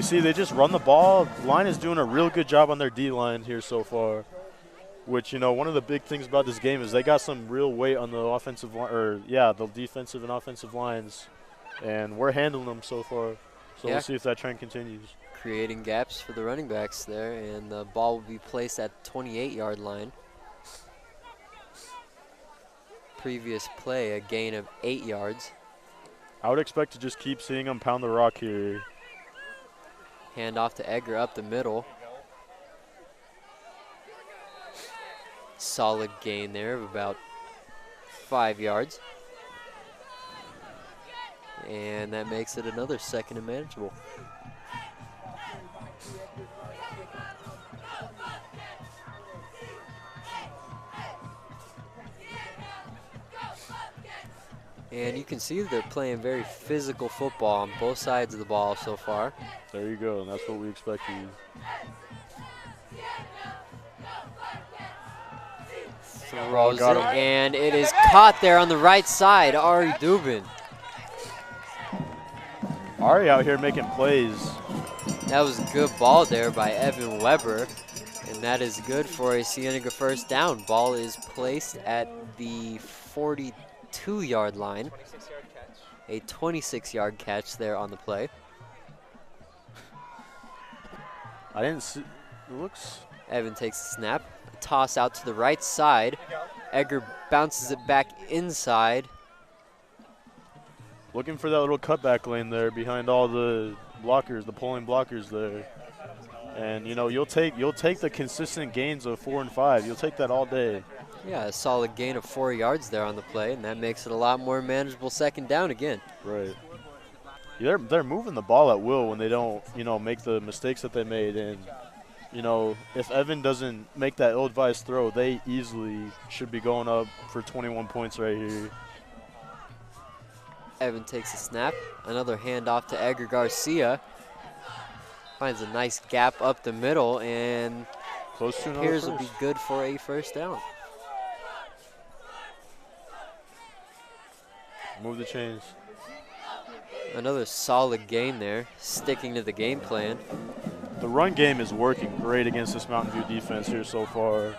You see, they just run the ball. The line is doing a real good job on their D-line here so far, which, you know, one of the big things about this game is they got some real weight on the offensive line, or, yeah, the defensive and offensive lines, and we're handling them so far. So Yeah. we'll see if that trend continues. Creating gaps for the running backs there, and the ball will be placed at 28-yard line. Previous play, a gain of 8 yards. I would expect to just keep seeing them pound the rock here. Hand off to Edgar up the middle. Solid gain there of about 5 yards. And that makes it another second and manageable. And you can see they're playing very physical football on both sides of the ball so far. There you go, and that's what we expected. Throws got it, him. and it is caught there on the right side. Ari Dubin. Ari out here making plays. That was a good ball there by Evan Weber, and that is good for a Cienega first down. Ball is placed at the 42-yard line. 26-yard catch. A 26-yard catch there on the play. I didn't see. It looks. Evan takes a snap. A toss out to the right side. Edgar bounces it back inside. Looking for that little cutback lane there behind all the blockers, the pulling blockers there. And you know, you'll take the consistent gains of 4 and 5. You'll take that all day. Yeah, a solid gain of 4 yards there on the play, and that makes it a lot more manageable second down again. Right. They're moving the ball at will when they don't, you know, make the mistakes that they made. And you know, if Evan doesn't make that ill-advised throw, they easily should be going up for 21 points right here. Evan takes a snap. Another handoff to Edgar Garcia. Finds a nice gap up the middle, and Close to another appears to first. be good for a first down. Move the chains. Another solid gain there, sticking to the game plan. The run game is working great against this Mountain View defense here so far.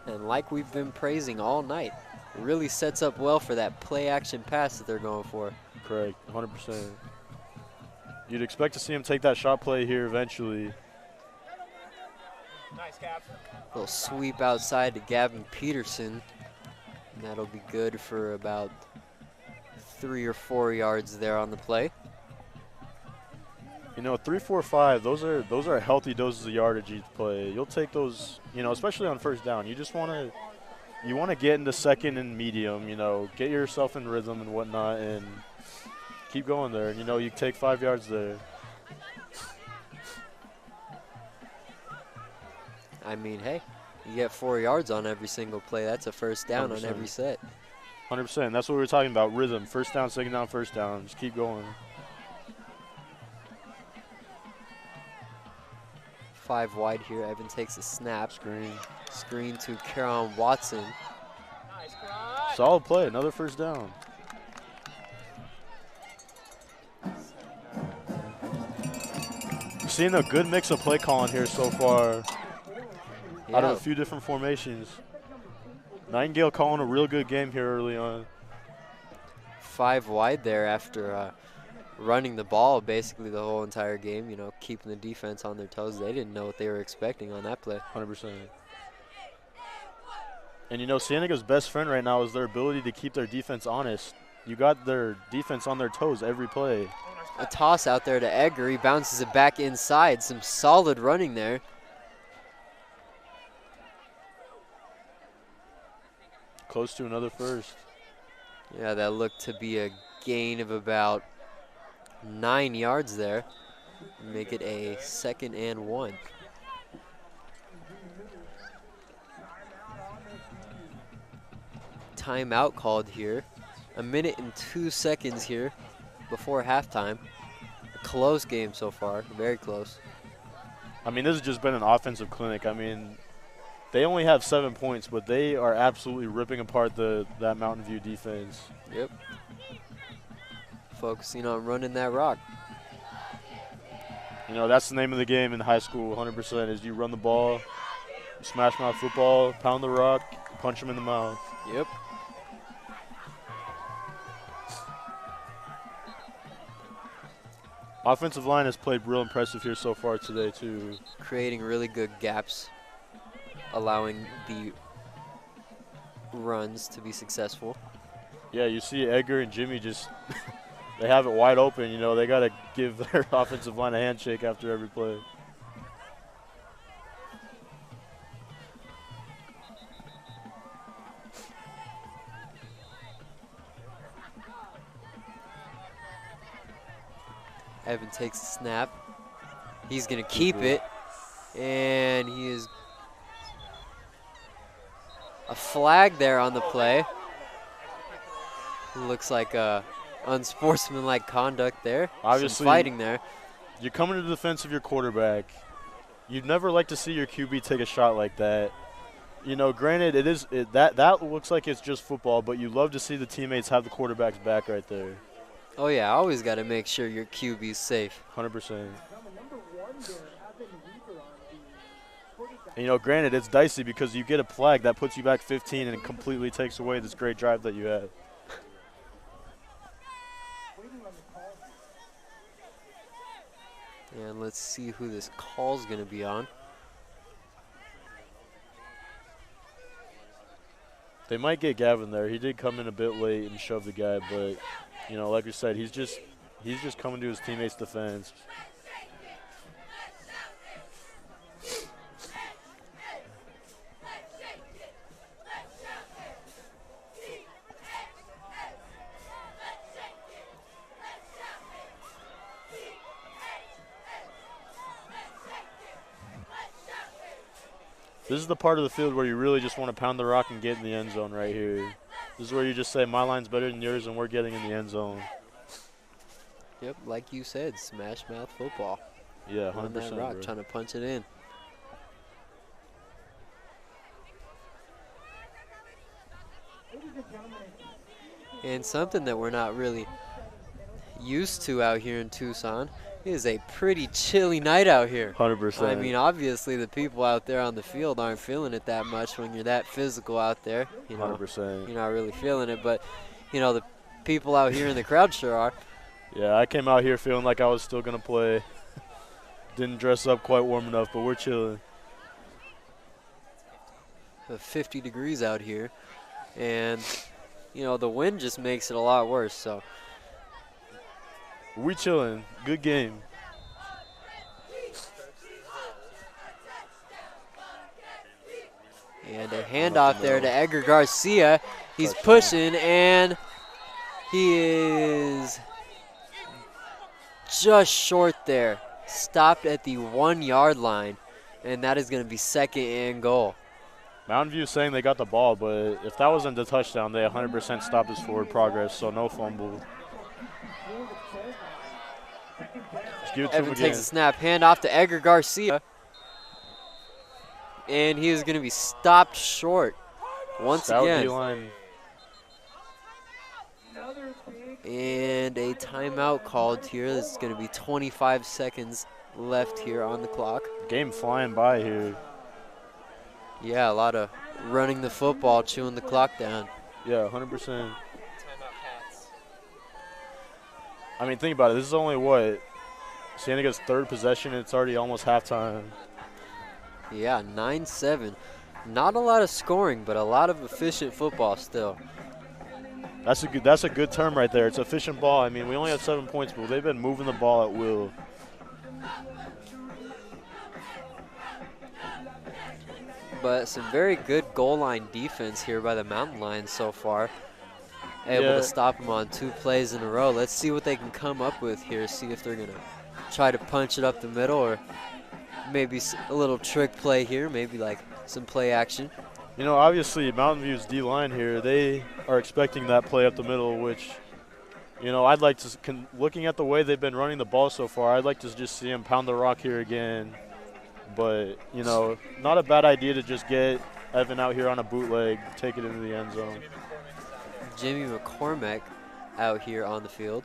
And like we've been praising all night, it really sets up well for that play action pass that they're going for. Correct, 100%. You'd expect to see him take that shot play here eventually. Nice, Cap. Little sweep outside to Gavin Peterson. And that'll be good for about 3 or 4 yards there on the play. You know, 3, 4, 5, those are healthy doses of yardage each play. You'll take those, you know, especially on first down. You just want to get into second and medium, you know, get yourself in rhythm and whatnot, and keep going there. And, you know, you take 5 yards there. I mean, hey, you get 4 yards on every single play. That's a first down on 100%. every set. 100%. That's what we were talking about, rhythm. First down, second down, first down. Just keep going. 5 wide here. Evan takes a snap. Screen. Screen to Karon Watson. Nice, Karan. Solid play. Another first down. Seeing a good mix of play calling here so far out of a few different formations. Nightingale calling a real good game here early on. 5 wide there after running the ball basically the whole entire game, you know, keeping the defense on their toes. They didn't know what they were expecting on that play. 100%. And, you know, Cienega's best friend right now is their ability to keep their defense honest. You got their defense on their toes every play. A toss out there to Edgar. He bounces it back inside. Some solid running there. Close to another first. Yeah, that looked to be a gain of about 9 yards there. Make it a 2nd and 1. Timeout called here. 1 minute and 2 seconds here before halftime. A close game so far, very close. I mean, this has just been an offensive clinic. I mean, they only have 7 points, but they are absolutely ripping apart that Mountain View defense. Yep. Focusing on running that rock. You know, that's the name of the game in high school, 100%, is you run the ball, smash mouth football, pound the rock, punch him in the mouth. Yep. Offensive line has played real impressive here so far today, too. Creating really good gaps, allowing the runs to be successful. Yeah, you see Edgar and Jimmy just, they have it wide open. You know, they got to give their offensive line a handshake after every play. Evan takes a snap. He's going to keep it. And he is a flag there on the play. Looks like unsportsmanlike conduct there. Obviously, some fighting there. You're coming to the defense of your quarterback. You'd never like to see your QB take a shot like that. You know, granted, that looks like it's just football, but you love to see the teammates have the quarterback's back right there. Oh, yeah, always got to make sure your QB's safe. 100%. And, you know, granted, it's dicey because you get a flag that puts you back 15 and it completely takes away this great drive that you had. And let's see who this call's going to be on. They might get Gavin there. He did come in a bit late and shove the guy, but, you know, like we said, he's just coming to his teammates' defense. This is the part of the field where you really just want to pound the rock and get in the end zone right here. This is where you just say, my line's better than yours, and we're getting in the end zone. Yep, like you said, smash mouth football. Yeah, 100%. On that rock, bro. Trying to punch it in. And something that we're not really used to out here in Tucson is a pretty chilly night out here. 100%. I mean, obviously the people out there on the field aren't feeling it that much when you're that physical out there. You know, 100%. You're not really feeling it, but, you know, the people out here in the crowd sure are. Yeah, I came out here feeling like I was still going to play. Didn't dress up quite warm enough, but we're chilling. 50 degrees out here, and, you know, the wind just makes it a lot worse, so. We chilling. Good game. And a handoff there to Edgar Garcia. He's pushing, and he is just short there. Stopped at the 1 yard line, and that is going to be 2nd and goal. Mountain View saying they got the ball, but if that wasn't the touchdown, they 100% stopped his forward progress, so no fumble. Evan takes a snap, handoff to Edgar Garcia. And he is going to be stopped short once again. D-line. And a timeout called here. This is going to be 25 seconds left here on the clock. Game flying by here. Yeah, a lot of running the football, chewing the clock down. Yeah, 100%. I mean, think about it. This is only what? Cienega's 3rd possession, and it's already almost halftime. Yeah, 9-7. Not a lot of scoring, but a lot of efficient football still. That's a good term right there. It's efficient ball. I mean, we only have 7 points, but they've been moving the ball at will. But some very good goal line defense here by the Mountain Lions so far. Able to stop them on 2 plays in a row. Let's see what they can come up with here. See if they're going to try to punch it up the middle, or maybe a little trick play here, maybe like some play action. You know, obviously, Mountain View's D-line here, they are expecting that play up the middle, which, you know, I'd like to, looking at the way they've been running the ball so far, I'd like to just see them pound the rock here again. But, you know, not a bad idea to just get Evan out here on a bootleg, take it into the end zone. Jimmy McCormick out here on the field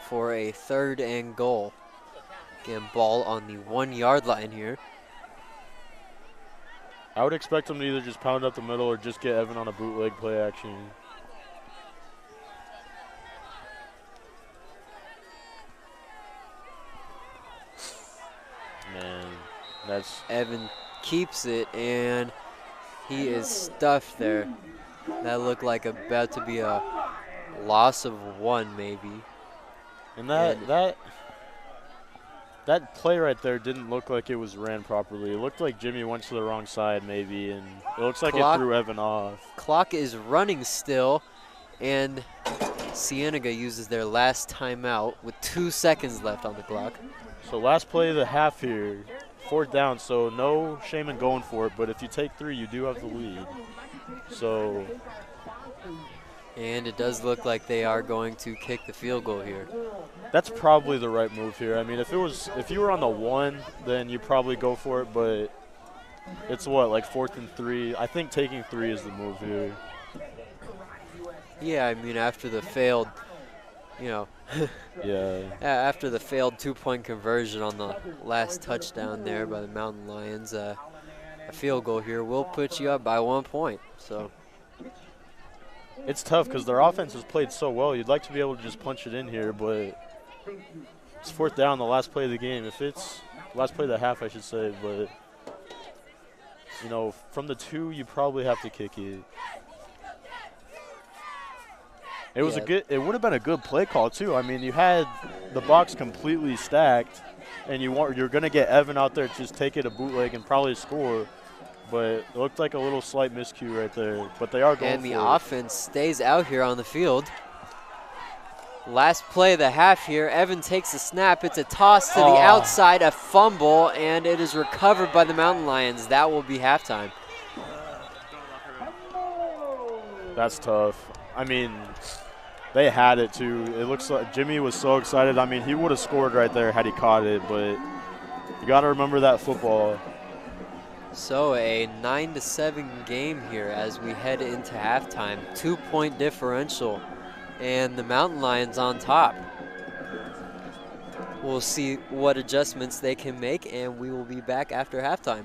for a 3rd and goal. Again, ball on the 1 yard line here. I would expect them to either just pound up the middle or just get Evan on a bootleg play action. Man, that's... Evan keeps it, and he is stuffed there. That looked like about to be a loss of 1, maybe. And that play right there didn't look like it was ran properly. It looked like Jimmy went to the wrong side maybe, and it looks like it threw Evan off. Clock is running still, and Cienega uses their last timeout with 2 seconds left on the clock. So last play of the half here, 4th down, so no shame in going for it, but if you take 3, you do have the lead. So... And it does look like they are going to kick the field goal here. That's probably the right move here. I mean, if you were on the 1, then you probably go for it, but it's what, like 4th and 3. I think taking 3 is the move here. Yeah, I mean, after the failed, Yeah. After the failed 2-point conversion on the last touchdown there by the Mountain Lions, a field goal here will put you up by 1 point. So it's tough because their offense has played so well. You'd like to be able to just punch it in here, but it's 4th down, the last play of the game. If it's last play of the half, I should say, but from the 2, you probably have to kick it. It was it would have been a good play call too. I mean, you had the box completely stacked, and you're going to get Evan out there to just take it a bootleg and probably score. But it looked like a little slight miscue right there. But they are going for it. And the offense stays out here on the field. Last play of the half here. Evan takes the snap. It's a toss to the outside, a fumble, and it is recovered by the Mountain Lions. That will be halftime. That's tough. I mean, they had it too. It looks like Jimmy was so excited. I mean, he would have scored right there had he caught it, but you got to remember that football. So a 9-7 game here as we head into halftime. 2-point differential, and the Mountain Lions on top. We'll see what adjustments they can make, and we will be back after halftime.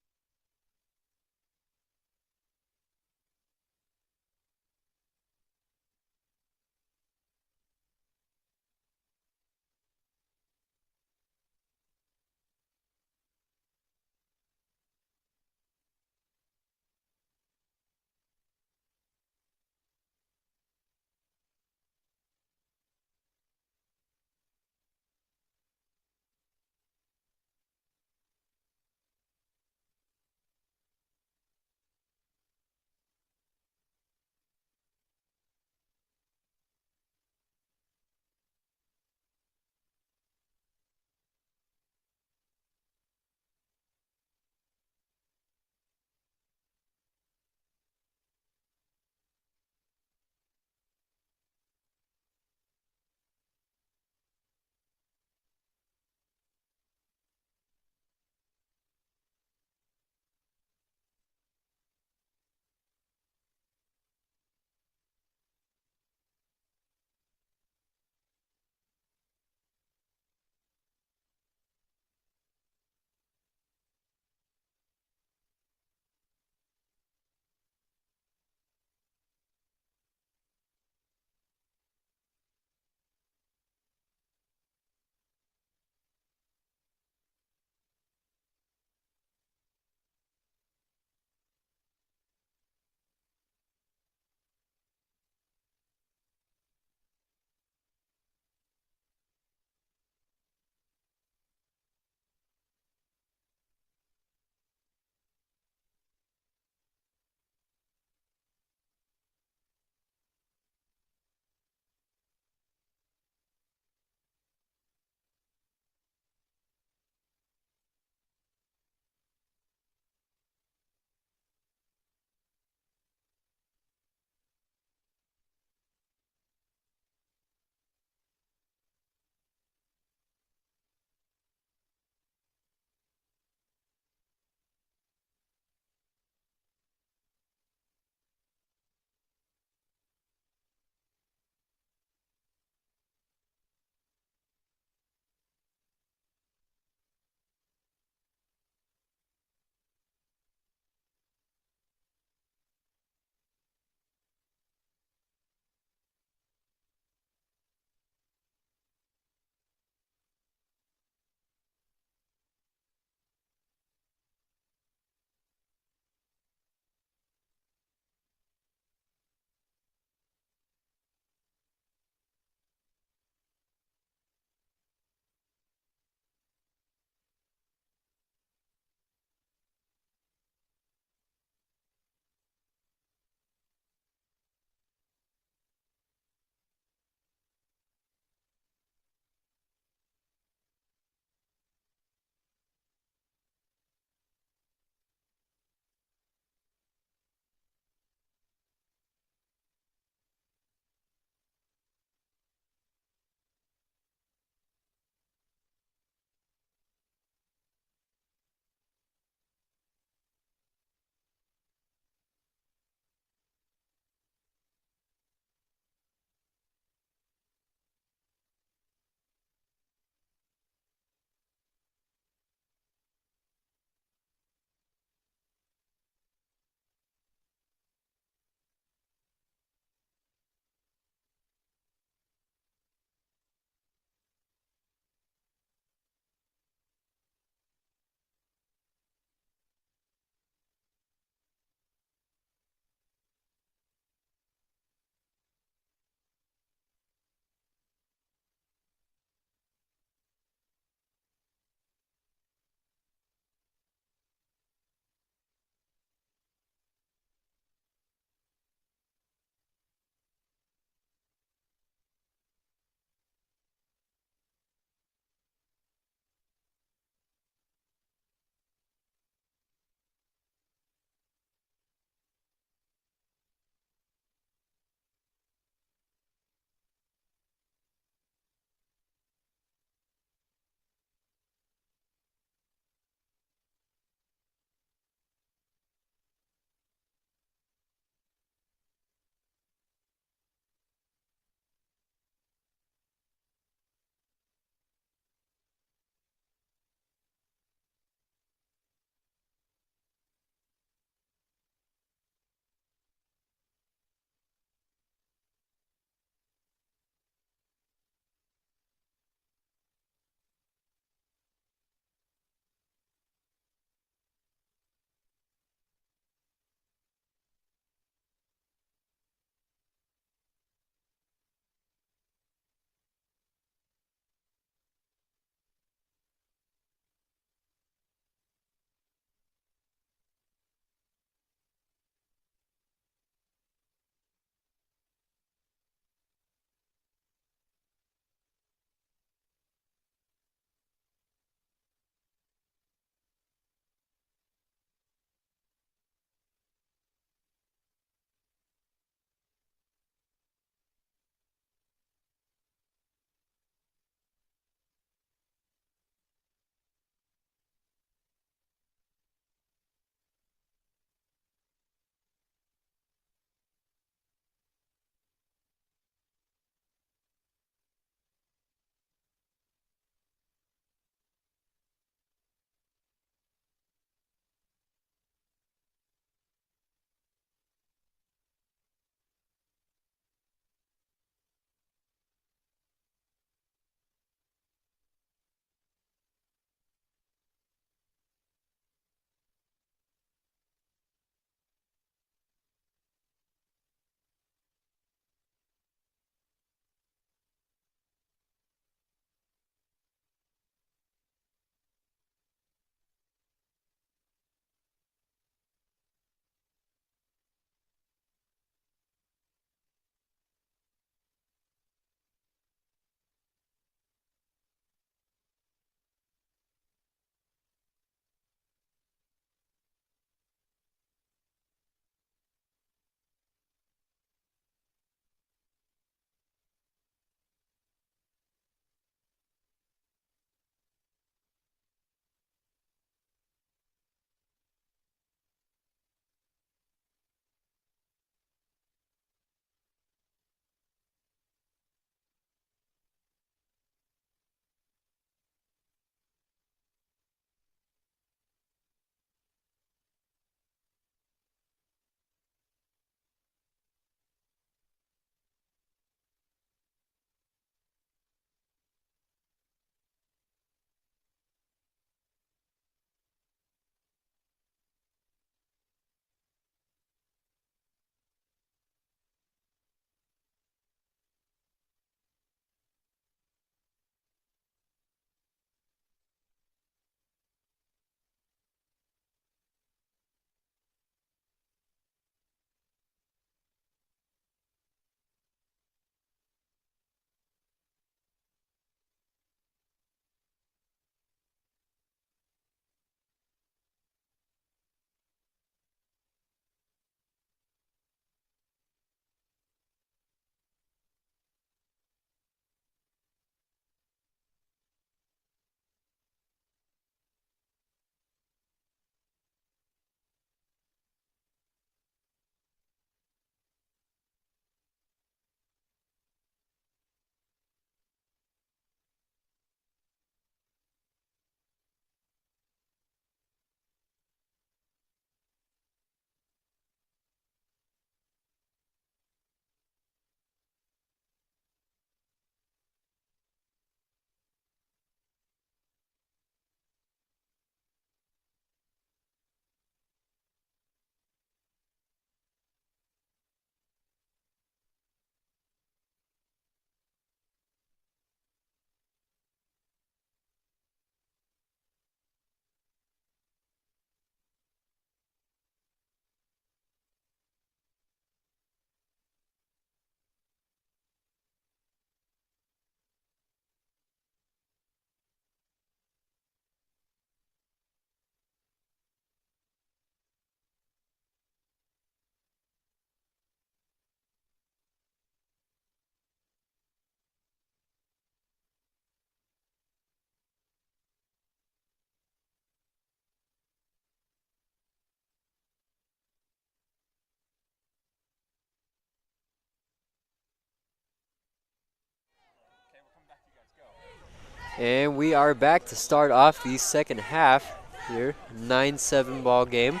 And we are back to start off the second half here. 9-7 ball game.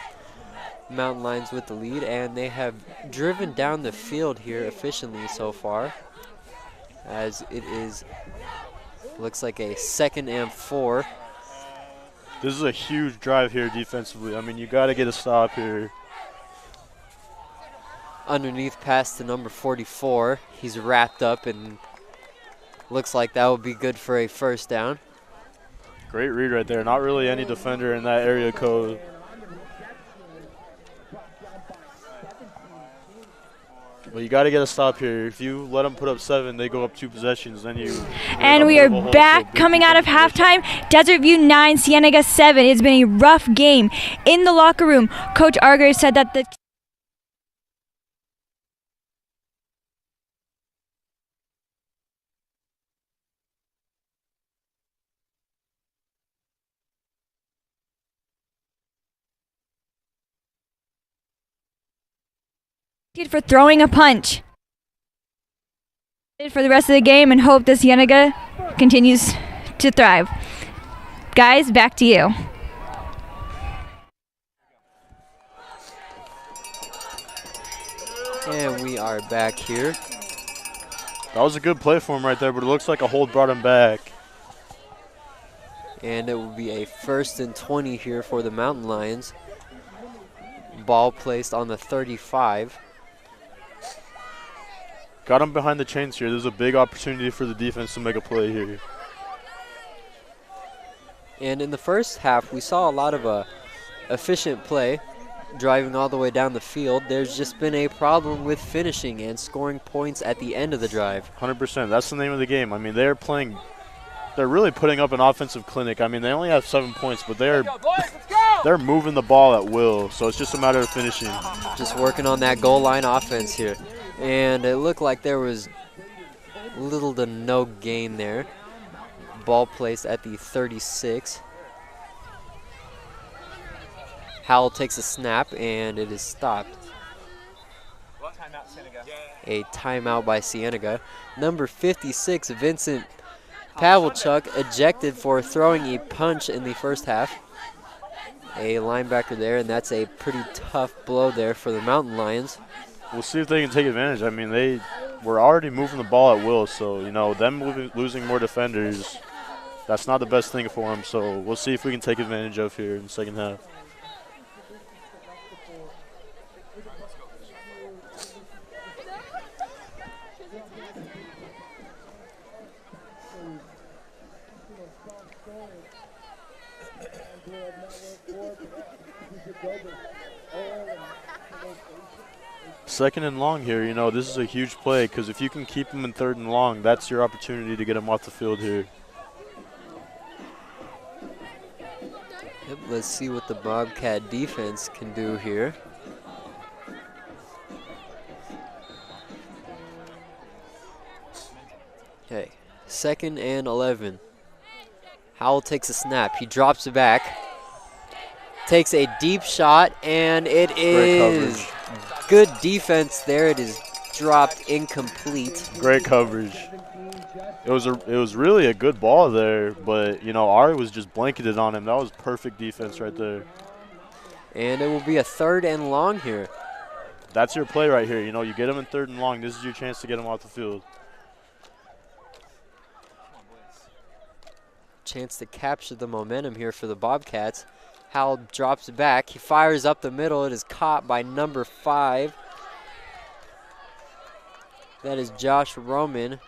Mountain Lions with the lead, and they have driven down the field here efficiently so far, as it is, looks like a 2nd and 4. This is a huge drive here defensively. I mean, you got to get a stop here. Underneath pass to number 44. He's wrapped up, and looks like that will be good for a first down. Great read right there. Not really any defender in that area code. Well, you got to get a stop here. If you let them put up 7, they go up 2 possessions, then you. And we are back coming out of halftime. Desert View 9, Cienega 7. It's been a rough game. In the locker room, Coach Arger said that the for throwing a punch for the rest of the game and hope that Cienega continues to thrive. Guys, back to you. And we are back here. That was a good play for him right there, but it looks like a hold brought him back. And it will be a 1st and 20 here for the Mountain Lions. Ball placed on the 35. Got him behind the chains here. There's a big opportunity for the defense to make a play here. And in the first half, we saw a lot of efficient play, driving all the way down the field. There's just been a problem with finishing and scoring points at the end of the drive. 100%. That's the name of the game. I mean, they're really putting up an offensive clinic. I mean, they only have 7 points, but they're moving the ball at will. So it's just a matter of finishing. Just working on that goal line offense here. And it looked like there was little to no gain there. Ball placed at the 36. Howell takes a snap, and it is stopped. A timeout by Cienega. Number 56, Vincent Pavlchuk, ejected for throwing a punch in the first half. A linebacker there, and that's a pretty tough blow there for the Mountain Lions. We'll see if they can take advantage. I mean, they were already moving the ball at will, so, you know, them losing more defenders, that's not the best thing for them. So we'll see if we can take advantage of here in the second half. Second and long here, you know, this is a huge play because if you can keep them in 3rd and long, that's your opportunity to get them off the field here. Yep, let's see what the Bobcat defense can do here. Okay, 2nd and 11. Howell takes a snap. He drops it back. Takes a deep shot, and it is good defense there. It is dropped incomplete. Great coverage. It was really a good ball there, but, you know, Ari was just blanketed on him. That was perfect defense right there. And it will be a 3rd and long here. That's your play right here. You know, you get them in 3rd and long. This is your chance to get them off the field. Chance to capture the momentum here for the Bobcats. Howell drops it back. He fires up the middle. It is caught by number 5. That is Josh Roman.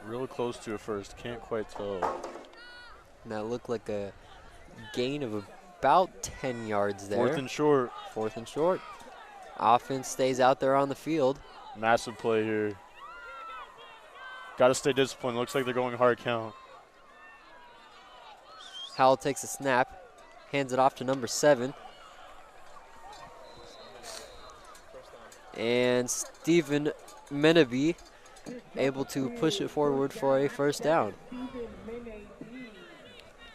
Real close to it first. Can't quite tell. And that looked like a gain of about 10 yards there. 4th and short. 4th and short. Offense stays out there on the field. Massive play here. Got to stay disciplined. Looks like they're going hard count. Howell takes a snap, hands it off to number 7. And Stephen Meneby able to push it forward for a first down.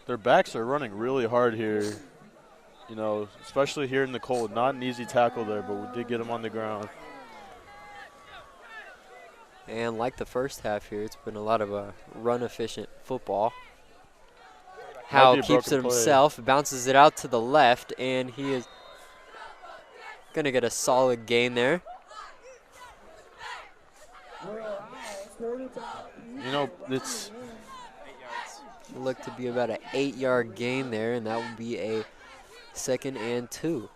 Their backs are running really hard here, you know, especially here in the cold. Not an easy tackle there, but we did get them on the ground. And like the first half here, it's been a lot of run-efficient football. Howell keeps it himself, bounces it out to the left, and he is going to get a solid gain there. You know, it's Look to be about an 8-yard gain there, and that would be a 2nd and 2.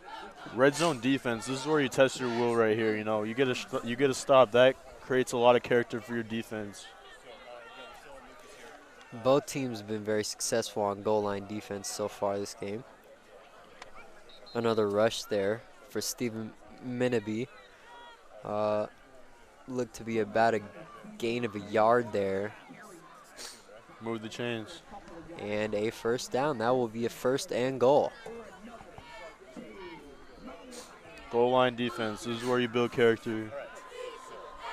red zone defense. This is where you test your will right here. You know, you get a stop. That creates a lot of character for your defense. Both teams have been very successful on goal line defense so far this game. Another rush there for Stephen Minaby. Looked to be about a gain of a yard there. Move the chains. And a first down. That will be a 1st and goal. Goal line defense. This is where you build character.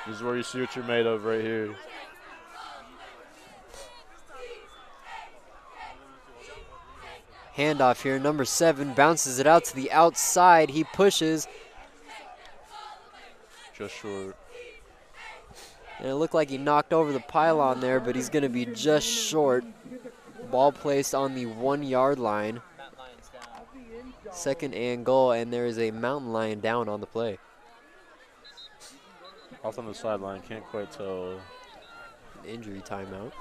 This is where you see what you're made of right here. Handoff here. Number 7 bounces it out to the outside. He pushes. Just short. And it looked like he knocked over the pylon there, but he's going to be just short. Ball placed on the 1-yard line. 2nd and goal, and there is a mountain lion down on the play. Off on the sideline, can't quite tell. Injury timeout.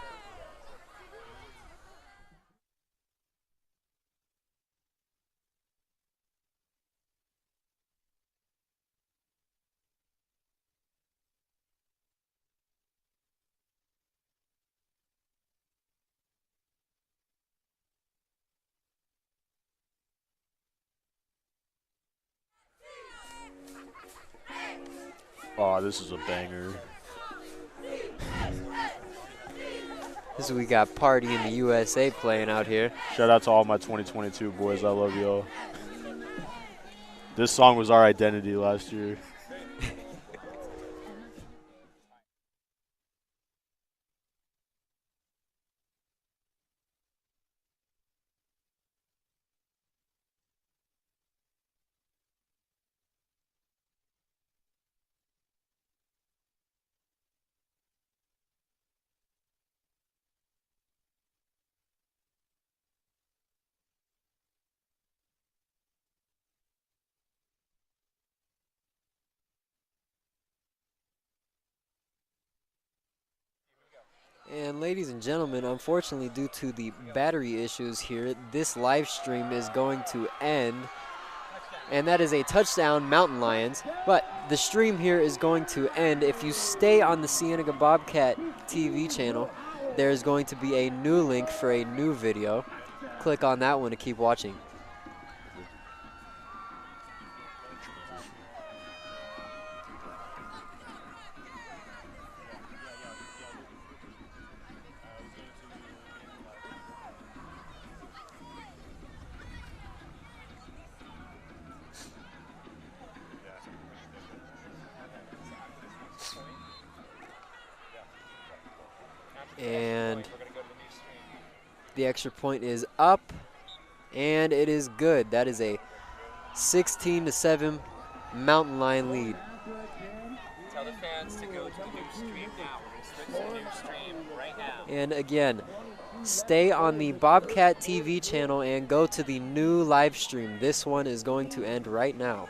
Oh, this is a banger. This we got Party in the USA playing out here. Shout out to all my 2022 boys. I love y'all. This song was our identity last year. And ladies and gentlemen, unfortunately due to the battery issues here, this live stream is going to end. And that is a touchdown, Mountain Lions. But the stream here is going to end. If you stay on the Cienega Bobcat TV channel, there is going to be a new link for a new video. Click on that one to keep watching. And the extra point is up, and it is good. That is a 16-7 Mountain Lion lead. Tell the fans to go to the new stream now. We're going to switch to the new stream right now. And again, stay on the Bobcat TV channel and go to the new live stream. This one is going to end right now.